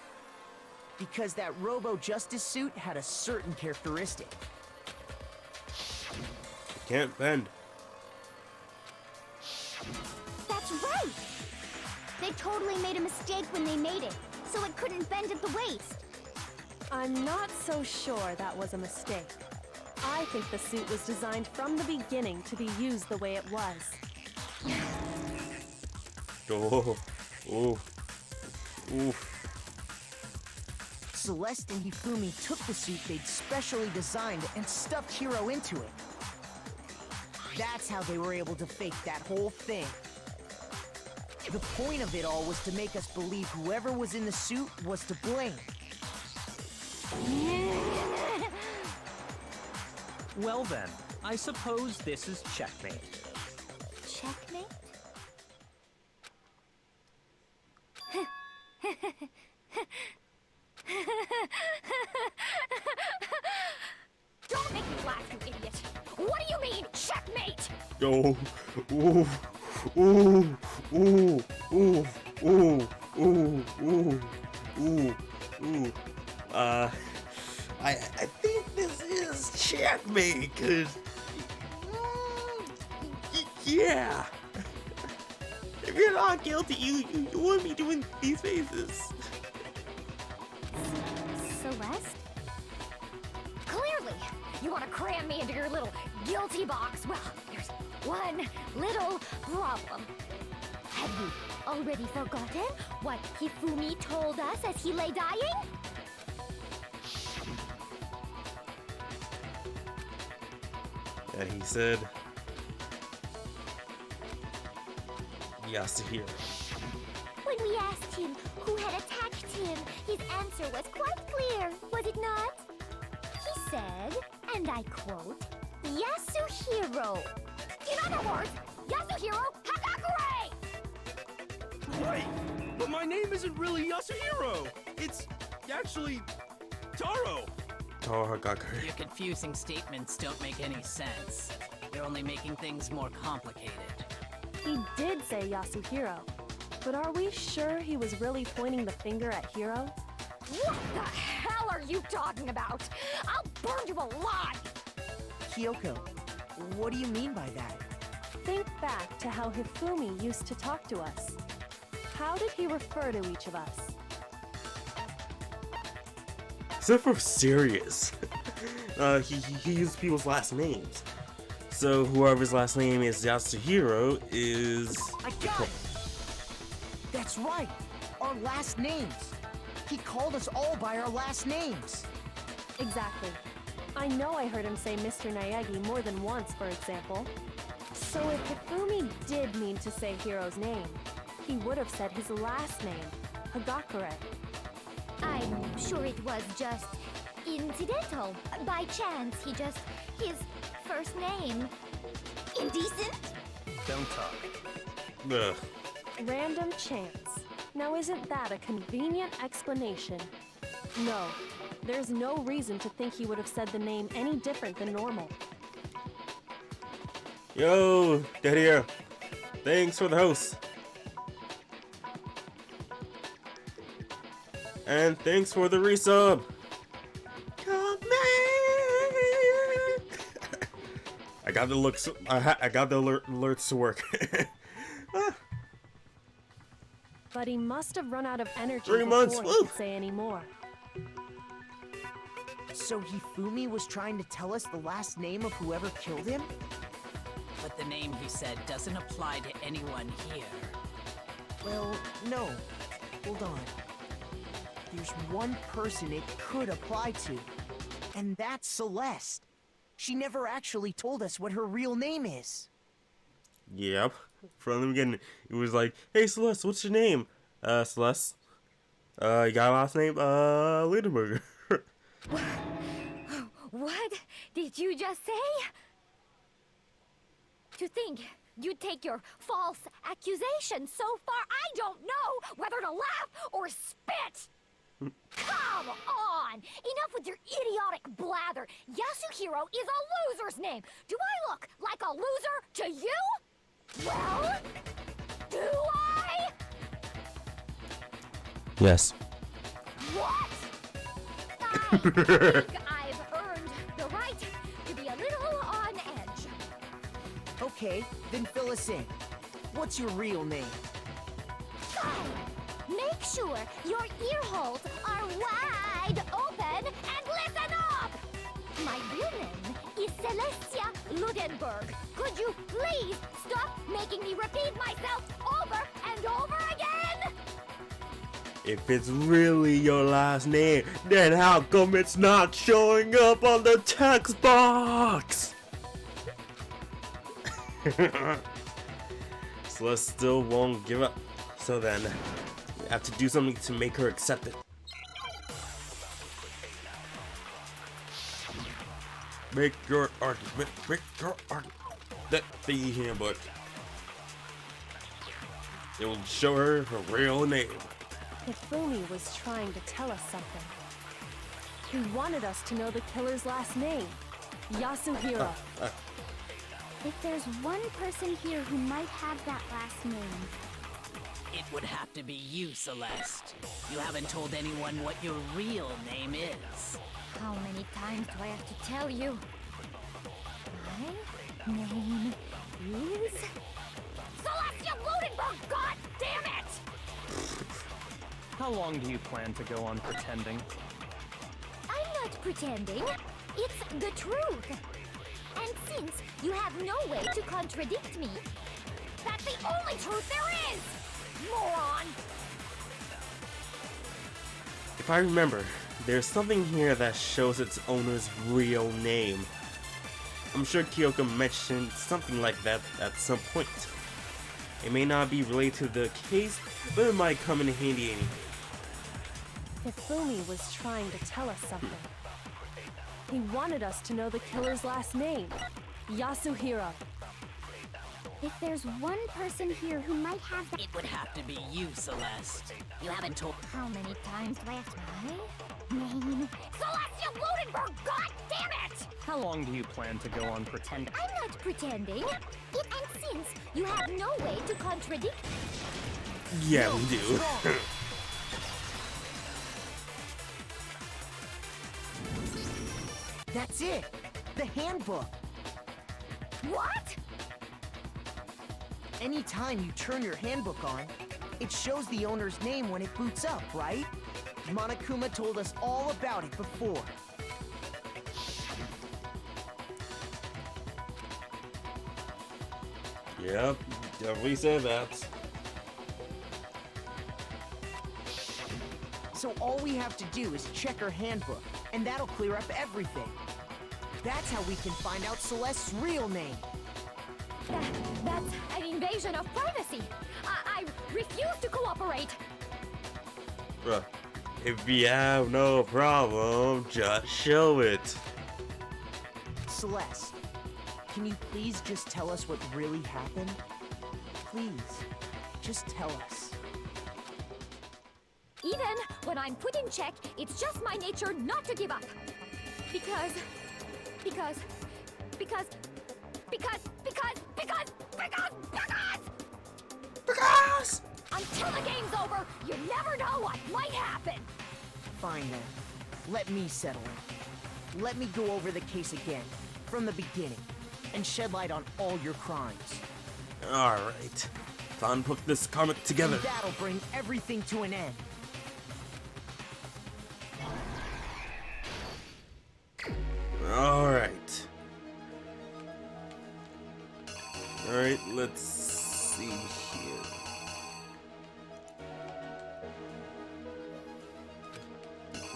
Because that Robo-Justice suit had a certain characteristic. It can't bend. That's right! They totally made a mistake when they made it, so it couldn't bend at the waist. I'm not so sure that was a mistake. I think the suit was designed from the beginning to be used the way it was. Oh, oh, oof. Celeste and Hifumi took the suit they'd specially designed and stuffed Hiro into it. That's how they were able to fake that whole thing. The point of it all was to make us believe whoever was in the suit was to blame. Well then, I suppose this is checkmate. Checkmate? Yo, ooh, ooh, ooh, ooh, ooh, ooh, ooh, ooh, ooh. I think this is checkmate, cause yeah. If you're not guilty, you wouldn't be doing these faces. Celeste? Clearly, you want to cram me into your little guilty box. Well, there's one little problem. Have you already forgotten what Hifumi told us as he lay dying? And he said, Yasuhiro. When we asked him who had attacked him, his answer was quite clear, was it not? He said, and I quote, Yasuhiro. In other words, Yasuhiro Hagakure! Wait, but my name isn't really Yasuhiro. It's actually Taro. Taro Hagakure. Your confusing statements don't make any sense. You're only making things more complicated. He did say Yasuhiro, but are we sure he was really pointing the finger at Hiro? What the hell are you talking about? I'll burn you alive! Kyoko, what do you mean by that? Think back to how Hifumi used to talk to us. How did he refer to each of us? Except for Sirius. He used people's last names. So whoever's last name is Yasuhiro is... I got it! That's right! Our last names! He called us all by our last names! Exactly. I know I heard him say Mr. Naegi more than once, for example. So if Hifumi did mean to say Hiro's name, he would have said his last name, Hagakure. I'm sure it was just incidental. By chance, his first name. Indecent? Don't talk. Ugh. Random chance. Now isn't that a convenient explanation? No, there's no reason to think he would have said the name any different than normal. Yo, Dead here. Thanks for the host. And thanks for the resub. Come back. I got the looks. I got the alerts to work. But he must have run out of energy 3 months. before he could say any more. So Hifumi was trying to tell us the last name of whoever killed him? But the name he said doesn't apply to anyone here. Well, no. Hold on. There's one person it could apply to, and that's Celeste. She never actually told us what her real name is. Yep. From the beginning, it was like, "Hey Celeste, what's your name?" Celeste. You got a last name? Lidenberger. What did you just say? To think you'd take your false accusation so far, I don't know whether to laugh or spit! Come on! Enough with your idiotic blather! Yasuhiro is a loser's name! Do I look like a loser to you? Well, do I? Yes. What? I think I've earned the right to be a little on edge. Okay, then fill us in. What's your real name? Fine. Make sure your ear holes are wide open and listen up! My real name is Celestia Ludenberg. Could you please stop making me repeat myself over and over again? If it's really your last name, then how come it's not showing up on the text box? Celeste still won't give up. So then, we have to do something to make her accept it. Make your argument. Make your argument. That the handbook. It will show her her real name. Hifumi was trying to tell us something. He wanted us to know the killer's last name, Yasuhiro. If there's one person here who might have that last name, It would have to be you, Celeste. You haven't told anyone what your real name is. how many times do I have to tell you? My name is... Celestia Bludenberg, god damn it! How long do you plan to go on pretending? I'm not pretending. It's the truth. And since you have no way to contradict me, That's the only truth there is! Moron! If I remember, there's something here that shows its owner's real name. I'm sure Kyoko mentioned something like that at some point. It may not be related to the case, but it might come in handy anyway. Hifumi was trying to tell us something. He wanted us to know the killer's last name, Yasuhiro. if there's one person here who might have that... It would have to be you, Celeste. You haven't told. How many times do I have to... My name... Celestia Bludenberg, god damn it! How long do you plan to go on pretending? I'm not pretending. And since you have no way to contradict... Yeah, we do. That's it! The handbook! What? Anytime you turn your handbook on, it shows the owner's name when it boots up, right? Monokuma told us all about it before. Yep, definitely said that. So all we have to do is check her handbook, and that'll clear up everything. That's how we can find out Celeste's real name. That's an invasion of privacy. I refuse to cooperate. Bruh, if you have no problem, just show it. Celeste, can you please just tell us what really happened? Please, just tell us. Even when I'm put in check, it's just my nature not to give up. Because until the game's over, you never know what might happen. Fine then. Let me settle it. Let me go over the case again, from the beginning, and shed light on all your crimes. Alright, time to put this comic together. And that'll bring everything to an end. Alright. Alright, let's see here.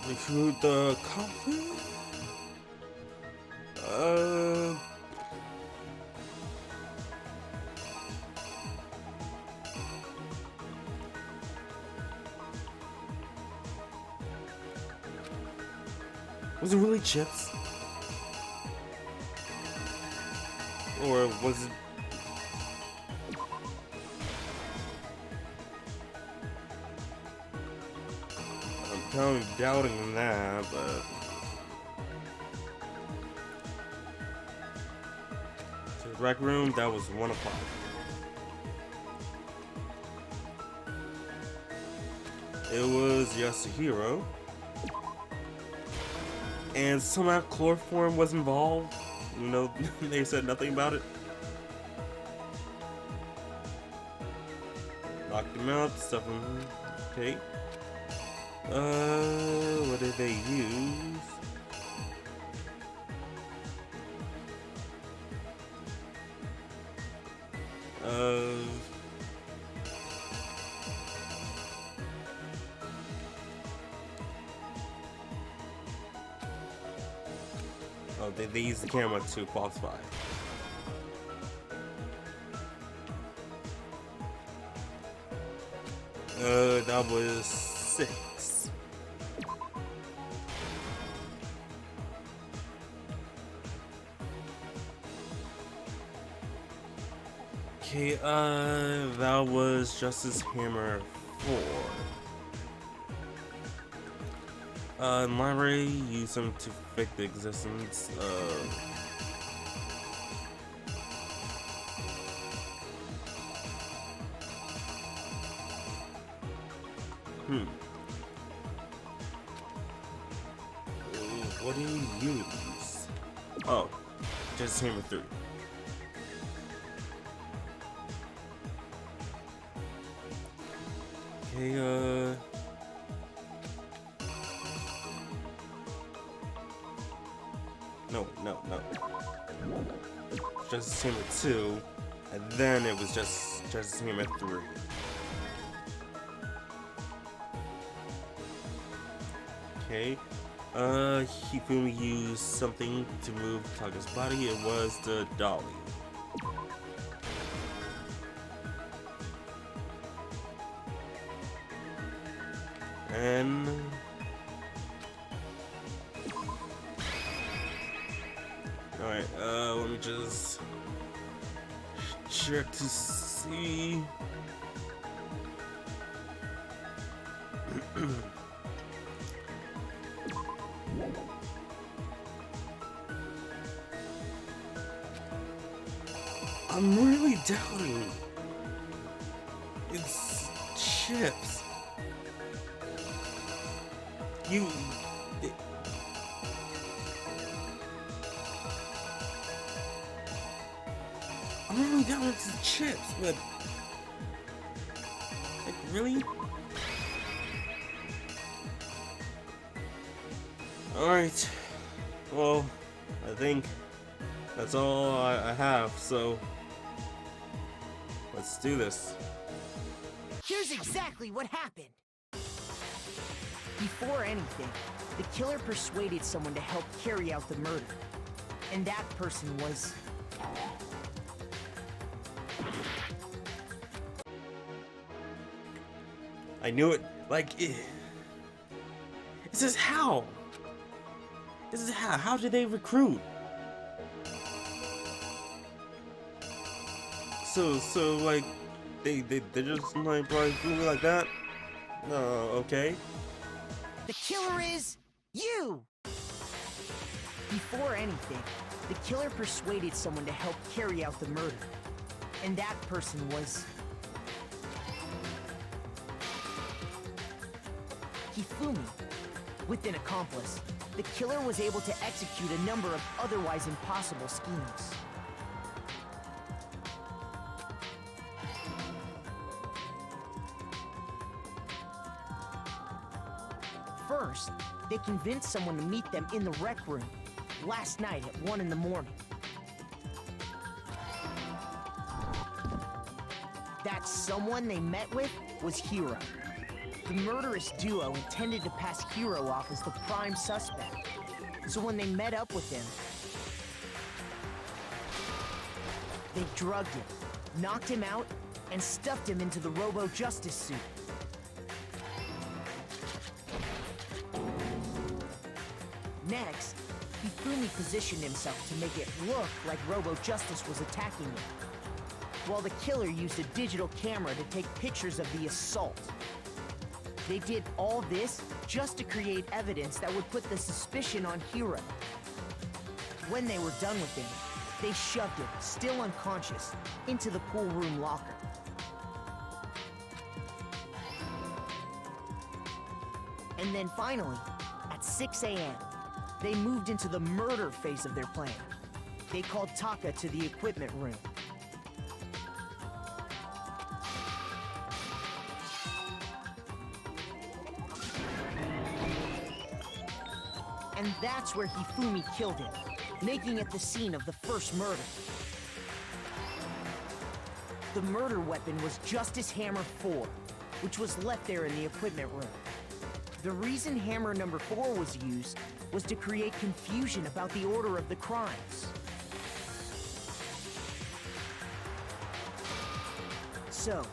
Recruit the coffee? Was it really chips? Or was it... I'm kind of doubting that, but... To the rec room, that was 1 o'clock. It was Yasuhiro. And somehow chloroform was involved. You know, they said nothing about it. Locked him out, stuff him. Okay. What did they use? Oh, they used the camera to falsify. That was 6. Okay, that was Justice Hammer 4. Library used them to fake the existence of... What do you use? Oh, just Hammer 3. Okay, no. Just Hammer 2, and then it was just Hammer 3. Okay, Hifumi used something to move Taka's body. It was the dolly. And alright, let me just check to see. I'm really doubting it's chips. I'm really doubting it's the chips, but like, really? Alright, well, I think that's all I have, so let's do this. Here's exactly what happened. Before anything, the killer persuaded someone to help carry out the murder. And that person was... I knew it, like, this is how? This is how did they recruit? So like, they just like probably do me like that? No, okay. The killer is... you! Before anything, the killer persuaded someone to help carry out the murder. And that person was... Hifumi. With an accomplice, the killer was able to execute a number of otherwise impossible schemes. First, they convinced someone to meet them in the rec room last night at 1 in the morning. That someone they met with was Hiro. The murderous duo intended to pass Hiro off as the prime suspect. So when they met up with him, they drugged him, knocked him out, and stuffed him into the Robo-Justice suit. Next, Hifumi positioned himself to make it look like Robo-Justice was attacking him, while the killer used a digital camera to take pictures of the assault. They did all this just to create evidence that would put the suspicion on Hiro. When they were done with him, they shoved him, still unconscious, into the pool room locker. And then finally, at 6 a.m., they moved into the murder phase of their plan. They called Taka to the equipment room. And that's where Hifumi killed him, making it the scene of the first murder. The murder weapon was Justice Hammer 4, which was left there in the equipment room. The reason Hammer number 4 was used was to create confusion about the order of the crimes. So,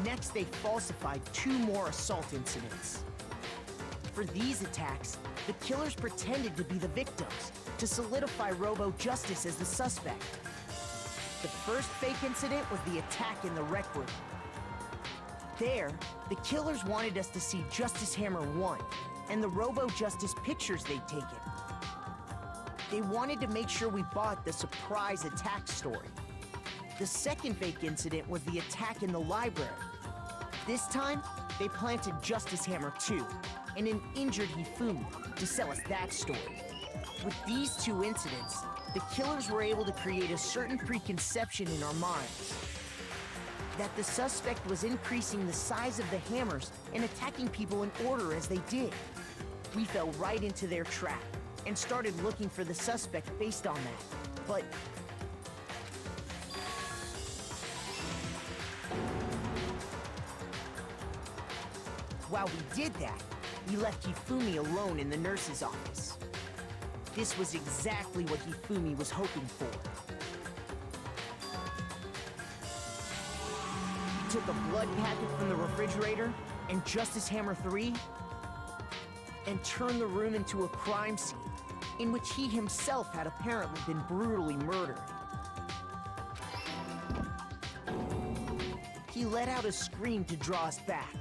next they falsified 2 more assault incidents. For these attacks, the killers pretended to be the victims, to solidify Robo-Justice as the suspect. The first fake incident was the attack in the rec room. There, the killers wanted us to see Justice Hammer 1 and the Robo-Justice pictures they'd taken. They wanted to make sure we bought the surprise attack story. The second fake incident was the attack in the library. This time, they planted Justice Hammer 2 and an injured Hifumi to sell us that story. With these two incidents, the killers were able to create a certain preconception in our minds that the suspect was increasing the size of the hammers and attacking people in order as they did. We fell right into their trap and started looking for the suspect based on that. But while we did that, we left Hifumi alone in the nurse's office. This was exactly what Hifumi was hoping for. He took a blood packet from the refrigerator and Justice Hammer 3 and turned the room into a crime scene in which he himself had apparently been brutally murdered. He let out a scream to draw us back,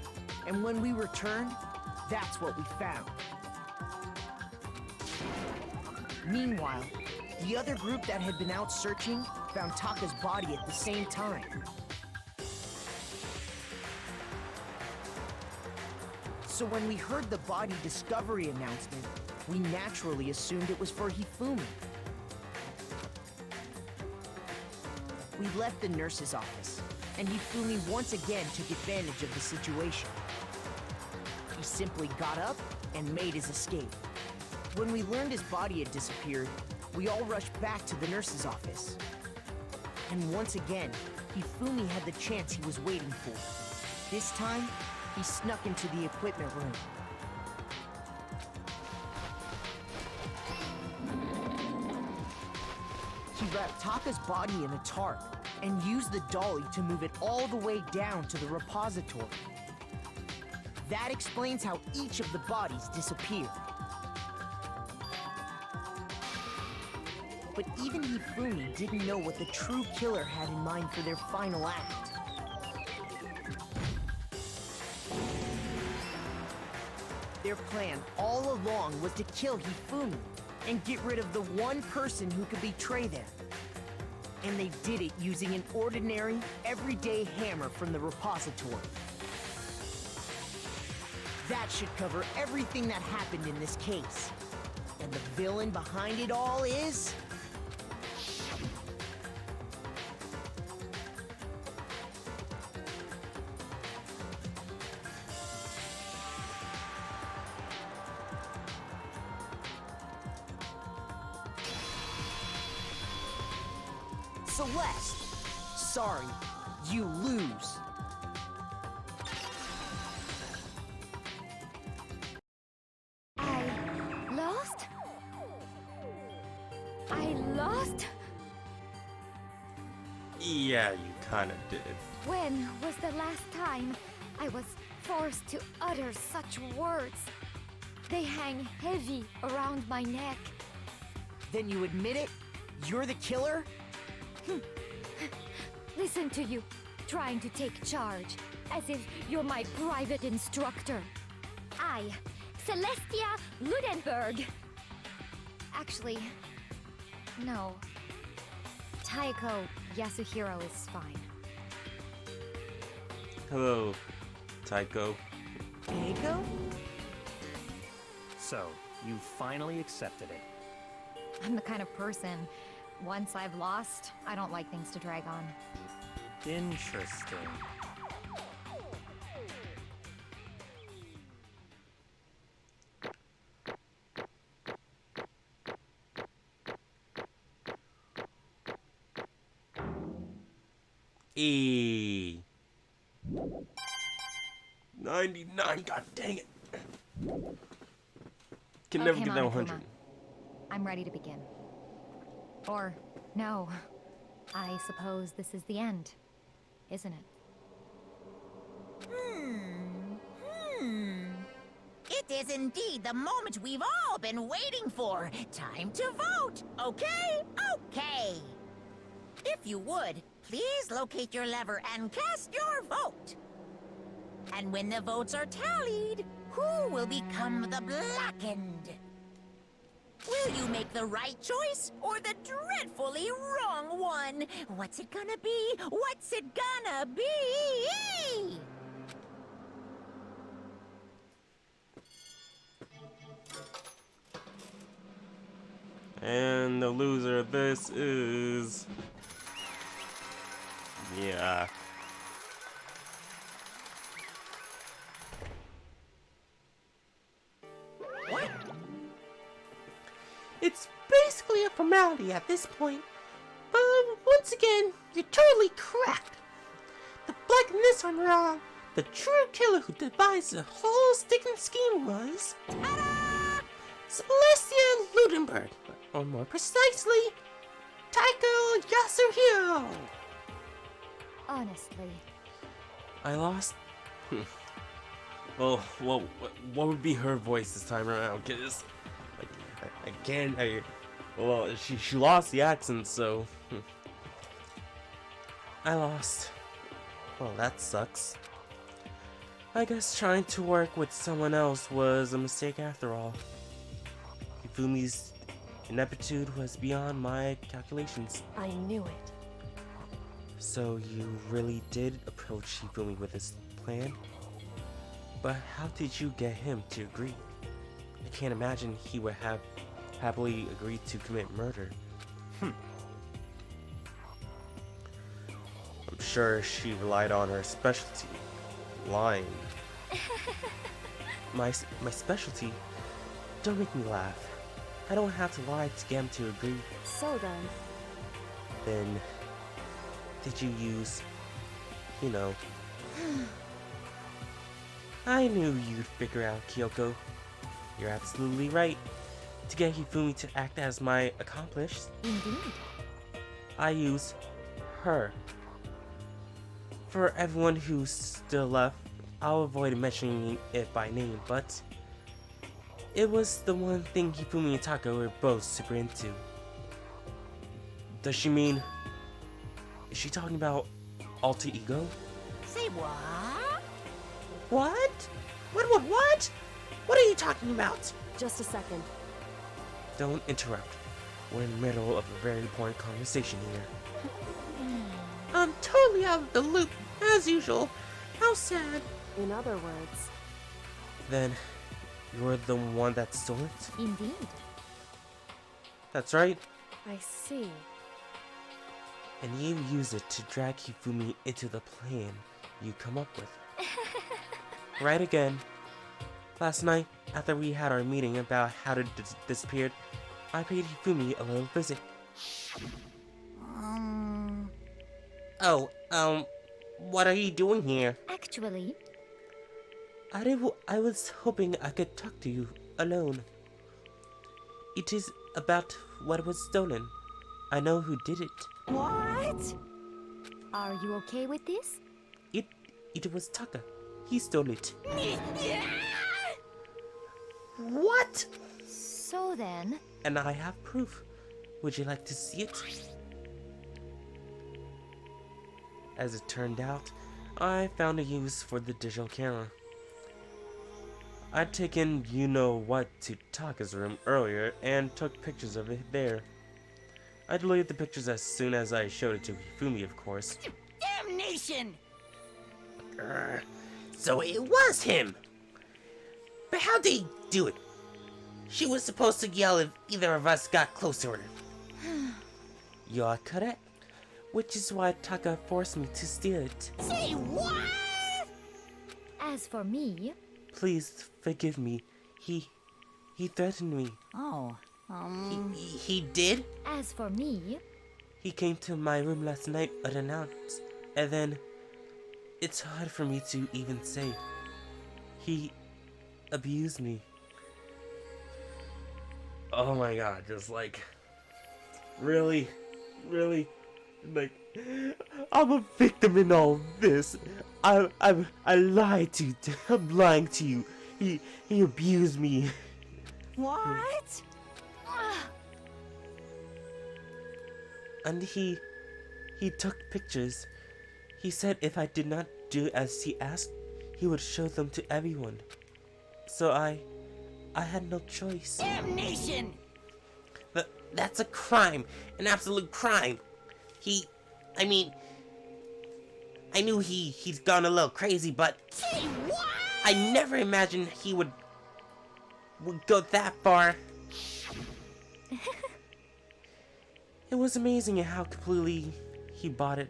and when we returned, that's what we found. Meanwhile, the other group that had been out searching found Taka's body at the same time. So when we heard the body discovery announcement, we naturally assumed it was for Hifumi. We left the nurse's office, and Hifumi once again took advantage of the situation. He simply got up and made his escape. When we learned his body had disappeared, we all rushed back to the nurse's office. And once again, Hifumi had the chance he was waiting for. This time, he snuck into the equipment room. He wrapped Taka's body in a tarp and used the dolly to move it all the way down to the repository. That explains how each of the bodies disappeared. But even Hifumi didn't know what the true killer had in mind for their final act. Their plan all along was to kill Hifumi and get rid of the one person who could betray them. And they did it using an ordinary, everyday hammer from the repository. That should cover everything that happened in this case. And the villain behind it all is... Celeste. Sorry, you lose. I lost? Yeah, you kinda did. When was the last time I was forced to utter such words? They hang heavy around my neck. Then you admit it? You're the killer? Listen to you, trying to take charge, as if you're my private instructor. I, Celestia Ludenberg. Actually, no. Taiko Yasuhiro is fine. Hello, Taiko. Taiko? So, you finally accepted it. I'm the kind of person, once I've lost, I don't like things to drag on. Interesting. E 99, god dang it. Can never get that 100. Monokuma. I'm ready to begin. Or, no. I suppose this is the end, isn't it? It is indeed the moment we've all been waiting for. Time to vote, okay? Okay. If you would, please locate your lever and cast your vote. And when the votes are tallied, who will become the blackened? Will you make the right choice or the dreadfully wrong one? What's it gonna be? What's it gonna be? And the loser of this is... Yeah. What? It's basically a formality at this point. But once again, you're totally correct. The blackness on wrong. The true killer who devised the whole sticking scheme was... Ta-da! Celestia Ludenberg, or more precisely, Taiko Yasuhiro. Honestly. I lost. Well, what would be her voice this time around? Cause like I can't. Well, she lost the accent, so I lost. Well, that sucks. I guess trying to work with someone else was a mistake after all. Hifumi's ineptitude was beyond my calculations. I knew it. So you really did approach Hifumi with this plan? But how did you get him to agree? I can't imagine he would have happily agreed to commit murder. I'm sure she relied on her specialty, lying. My specialty? Don't make me laugh. I don't have to lie to get him to agree. So then... Then... Did you use... You know... I knew you'd figure out, Kyoko. You're absolutely right. To get Hifumi to act as my accomplice, Indeed. I use her. For everyone who's still left, I'll avoid mentioning it by name, but it was the one thing Hifumi and Tako were both super into. Does she mean... Is she talking about alter ego? Say what? What? What? What are you talking about? Just a second. Don't interrupt. We're in the middle of a very important conversation here. I'm totally out of the loop, as usual. How sad. In other words, Then, you're the one that stole it? Indeed. That's right. I see. And you use it to drag Hifumi into the plan you come up with. Right again. Last night, after we had our meeting about how to disappeared, I paid Hifumi a little visit. What are you doing here? Actually, I was hoping I could talk to you alone. It is about what was stolen. I know who did it. what? Are you okay with this? It was Taka. He stole it. What? So then, And I have proof. Would you like to see it? As it turned out, I found a use for the digital camera. I'd taken you-know-what to Taka's room earlier and took pictures of it there. I deleted the pictures as soon as I showed it to Hifumi, of course. Damnation! So it was him. But how did he do it? She was supposed to yell if either of us got close to her. You are correct, which is why Taka forced me to steal it. Say what? as for me, Please forgive me. He threatened me. Oh, He did? as for me, He came to my room last night unannounced, and then it's hard for me to even say. He abused me. Oh my god, just like really, like I'm a victim in all this. I lied to you. I'm lying to you. He abused me. What? And he took pictures. He said if I did not do as he asked, he would show them to everyone. So I had no choice. Damnation! That's a crime. An absolute crime. I knew he's gone a little crazy, but Say what? I never imagined he would go that far. It was amazing how completely he bought it.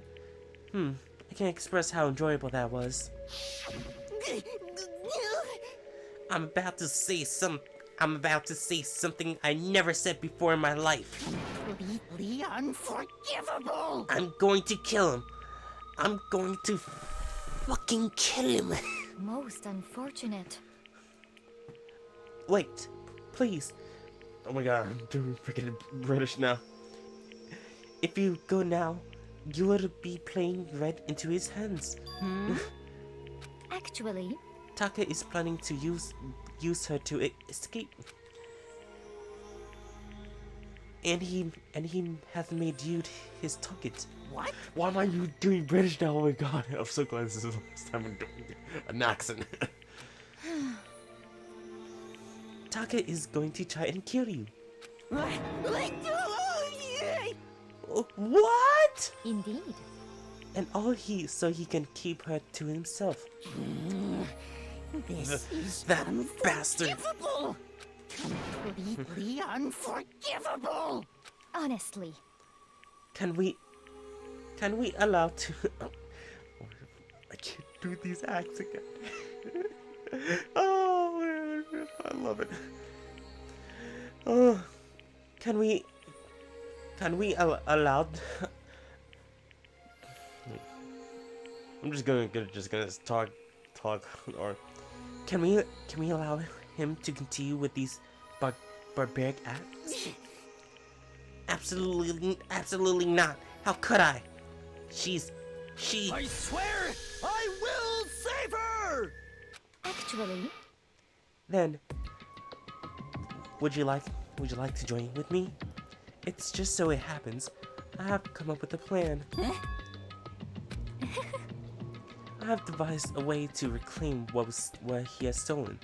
I can't express how enjoyable that was. I'm about to say something I never said before in my life. Completely unforgivable. I'm going to kill him. I'm going to fucking kill him. Most unfortunate. Wait, please. Oh my god, I'm doing freaking British now. If you go now, you will be playing right into his hands. Actually, Taka is planning to use her to escape. And he has made you his target. What? Why am I doing British now? Oh my god, I'm so glad this is the first time I'm doing an accent. Taka is going to try and kill you. What? indeed. And so he can keep her to himself. This is That bastard. unforgivable. Completely unforgivable. Honestly. Can we allow to? I can't do these acts again. Oh, man, I love it. Oh, can we allow? I'm just gonna talk, or Can we allow him to continue with these barbaric acts? Absolutely not. How could I? She. I swear, I will save her! Actually, Then, would you like to join with me? It's just so it happens, I have come up with a plan. I have devised a way to reclaim what he has stolen,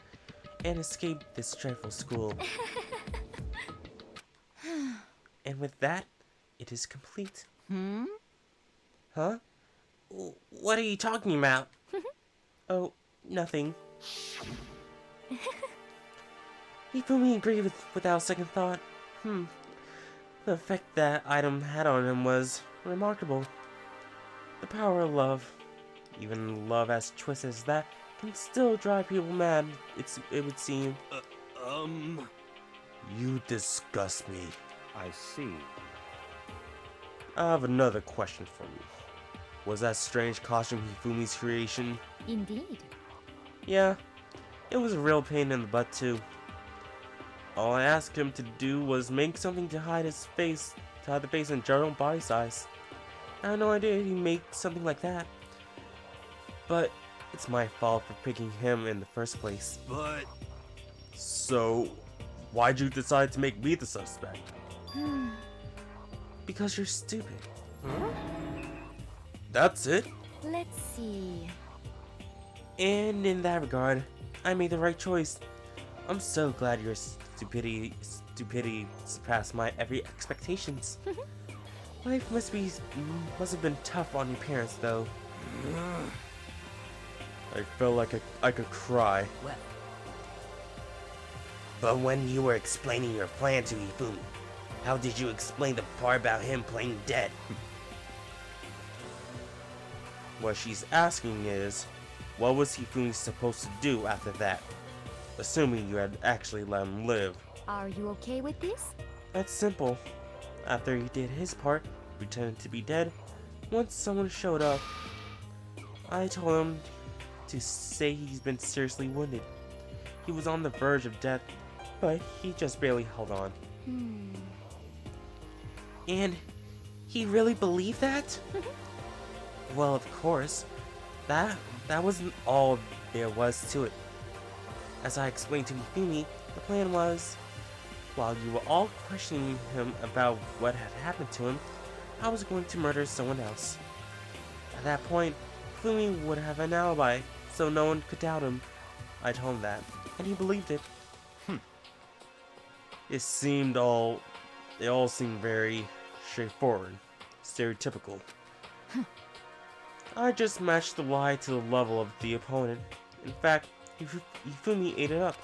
and escape this dreadful school. And with that, it is complete. Huh? What are you talking about? Oh, nothing. Ifumi agreed without second thought. The effect that item had on him was remarkable. The power of love, even love as twisted as that, can still drive people mad, it would seem. you disgust me. I see. I have another question for you. Was that strange costume Hifumi's creation? indeed. Yeah, it was a real pain in the butt too. All I asked him to do was make something to hide his face, to hide the face in general body size. I had no idea he'd make something like that. But it's my fault for picking him in the first place. But So, why'd you decide to make me the suspect? Because you're stupid. That's it? Let's see. And in that regard, I made the right choice. I'm so glad your stupidity surpassed my every expectations. Life must have been tough on your parents, though. I felt like I could cry. Well, But when you were explaining your plan to Ifumi, how did you explain the part about him playing dead? What she's asking is, what was Hifumi supposed to do after that? Assuming you had actually let him live. Are you okay with this? That's simple. After he did his part, pretending to be dead, once someone showed up, I told him to say he's been seriously wounded. He was on the verge of death, but he just barely held on. And he really believed that? Well, of course. That wasn't all there was to it. As I explained to Ifumi, the plan was, while you were all questioning him about what had happened to him, I was going to murder someone else. At that point, Ifumi would have an alibi, so no one could doubt him. I told him that, and he believed it. It all seemed very straightforward, stereotypical. I just matched the lie to the level of the opponent. In fact, Ifumi ate it up.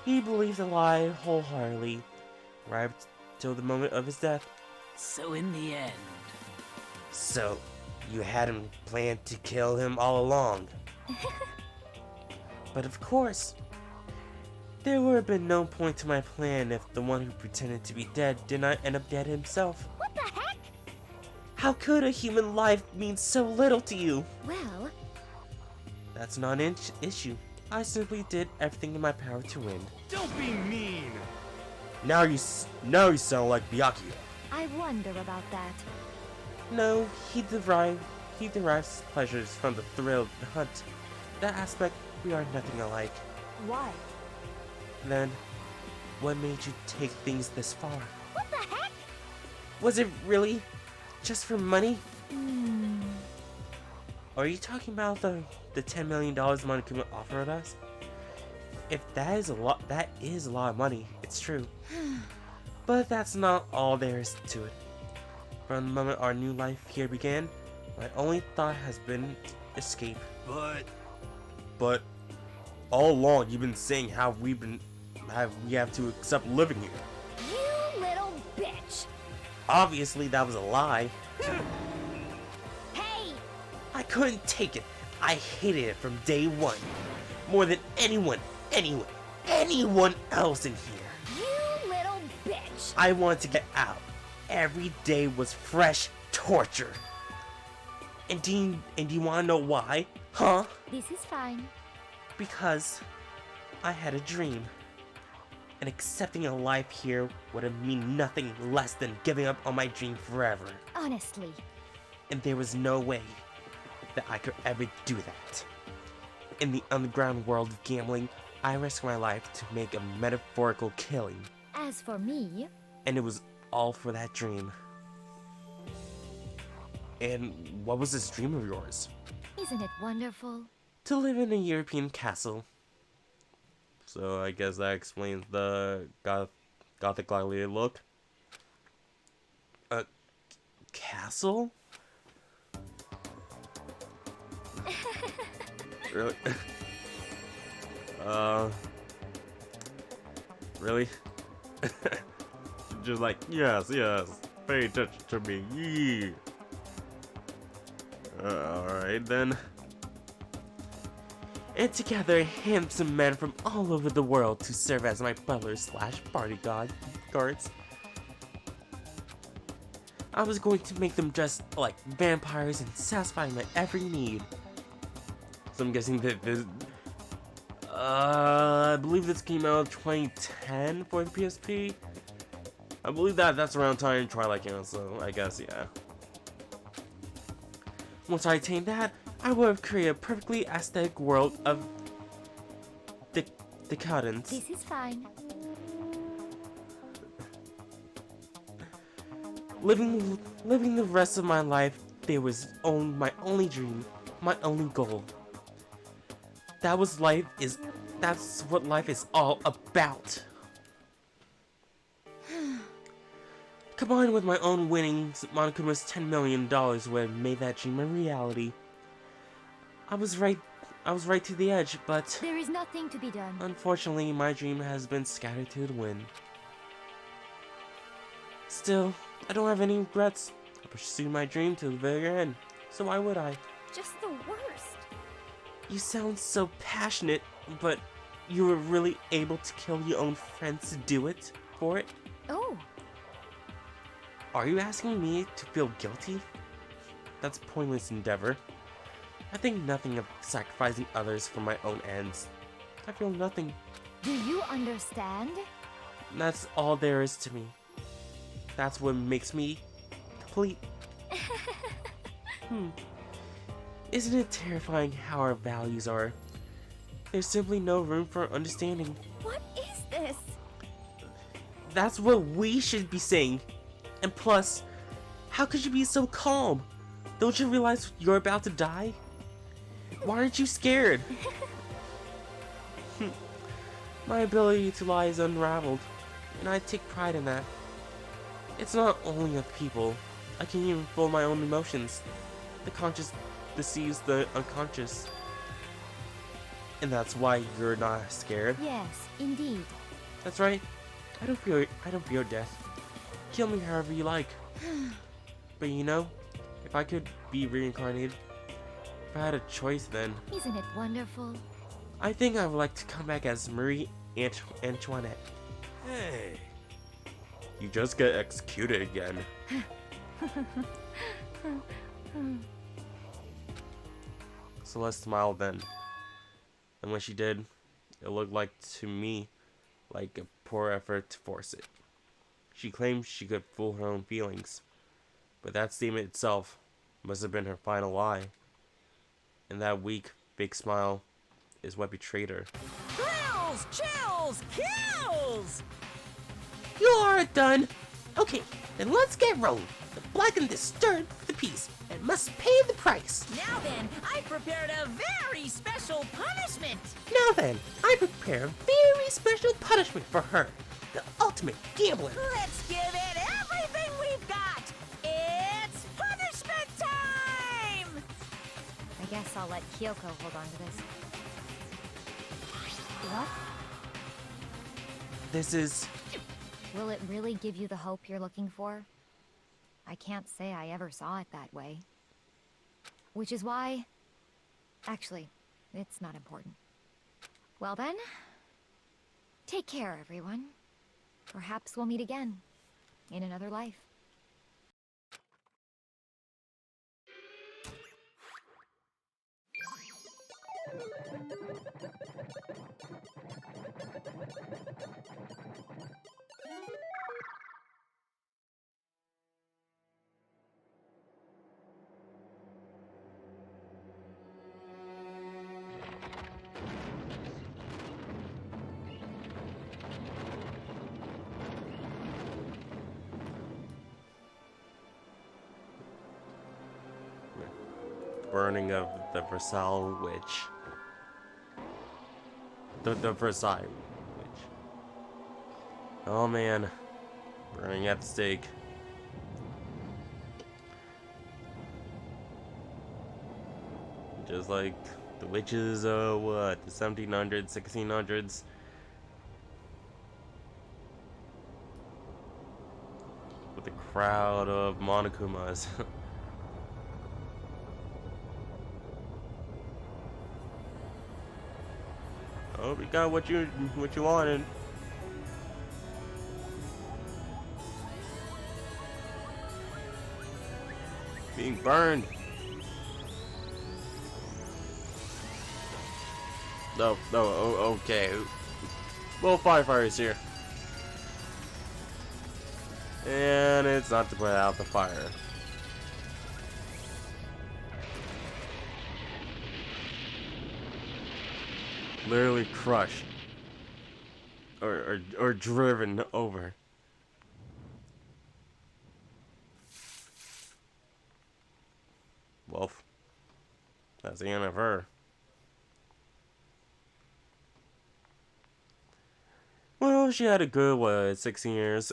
He believed the lie wholeheartedly, right till the moment of his death. So in the end, So, you hadn't planned to kill him all along. But of course, there would have been no point to my plan if the one who pretended to be dead did not end up dead himself. What the heck? How could a human life mean so little to you? Well, That's not an issue. I simply did everything in my power to win. Don't be mean! Now you sound like Byakuya. I wonder about that. No, he derives pleasures from the thrill of the hunt. That aspect, we are nothing alike. Why? Then, what made you take things this far? What the heck? Was it really just for money? Hmm. Are you talking about the $10 million Monokuma offered us? If that is a lot of money. It's true. But that's not all there is to it. From the moment our new life here began, my only thought has been escape. But all along you've been saying how we have to accept living here. You little bitch! Obviously that was a lie. Hey! I couldn't take it. I hated it from day one. More than anyone else in here. You little bitch! I wanted to get out. Every day was fresh torture. And do you want to know why? Huh? This is fine. Because I had a dream. And accepting a life here would have mean nothing less than giving up on my dream forever. Honestly. And there was no way that I could ever do that. In the underground world of gambling, I risked my life to make a metaphorical killing. As for me, And it was all for that dream. And what was this dream of yours? isn't it wonderful? To live in a European castle. So I guess that explains the gothic gladiator look. A castle? Really? Really? Just like, yes, pay attention to me, yee. Alright then. And together, handsome men from all over the world to serve as my butlers / bodyguards. I was going to make them dress like vampires and satisfy my every need. So I'm guessing that this, I believe this came out in 2010 for the PSP. I believe that's around time Twilight came out, so I guess, yeah. Once I attained that, I would have created a perfectly aesthetic world of decadence. This is fine. Living the rest of my life, there was my only dream, my only goal. That's what life is all about. Combined with my own winnings, Monokuma's $10 million would have made that dream a reality. I was right to the edge, but There is nothing to be done. unfortunately my dream has been scattered to the wind. Still, I don't have any regrets. I pursued my dream to the very end, so why would I? Just the worst. You sound so passionate, but you were really able to kill your own friends to do it? For it? Oh, Are you asking me to feel guilty? That's a pointless endeavor. I think nothing of sacrificing others for my own ends. I feel nothing. do you understand? That's all there is to me. That's what makes me complete. Isn't it terrifying how our values are? There's simply no room for understanding. What is this? That's what we should be saying. And plus, how could you be so calm? Don't you realize you're about to die? Why aren't you scared? My ability to lie is unraveled, and I take pride in that. It's not only of people. I can even feel my own emotions. The conscious deceives the unconscious. And that's why you're not scared. Yes, indeed. That's right. I don't fear death. Kill me however you like. But you know, if I could be reincarnated, if I had a choice then, Isn't it wonderful? I think I would like to come back as Marie Antoinette. Hey, You just get executed again. Celeste smiled then. And when she did, it looked like to me like a poor effort to force it. She claimed she could fool her own feelings, but that statement itself must have been her final lie. And that weak, fake smile is what betrayed her. Thrills, chills, kills! You are done. Okay, then let's get rolling. The black and disturbed the piece and must pay the price. Now then, I prepared a very special punishment! Now then, I prepare a very special punishment for her. The ultimate gambler. Let's give it everything we've got! It's punishment time! I guess I'll let Kyoko hold on to this. What? This is... Will it really give you the hope you're looking for? I can't say I ever saw it that way. Which is why... Actually, it's not important. Well then, take care, everyone. Perhaps we'll meet again, in another life. burning of the Versailles witch. The Versailles witch. Oh man. Burning at the stake. Just like the witches of what? The 1700s, 1600s. With a crowd of Monokumas. Oh, you got what you wanted. Being burned. No, okay. Well, fire's here. And it's not to put out the fire. Literally crushed. Or driven over. Well, that's the end of her. Well, she had a good, 16 years.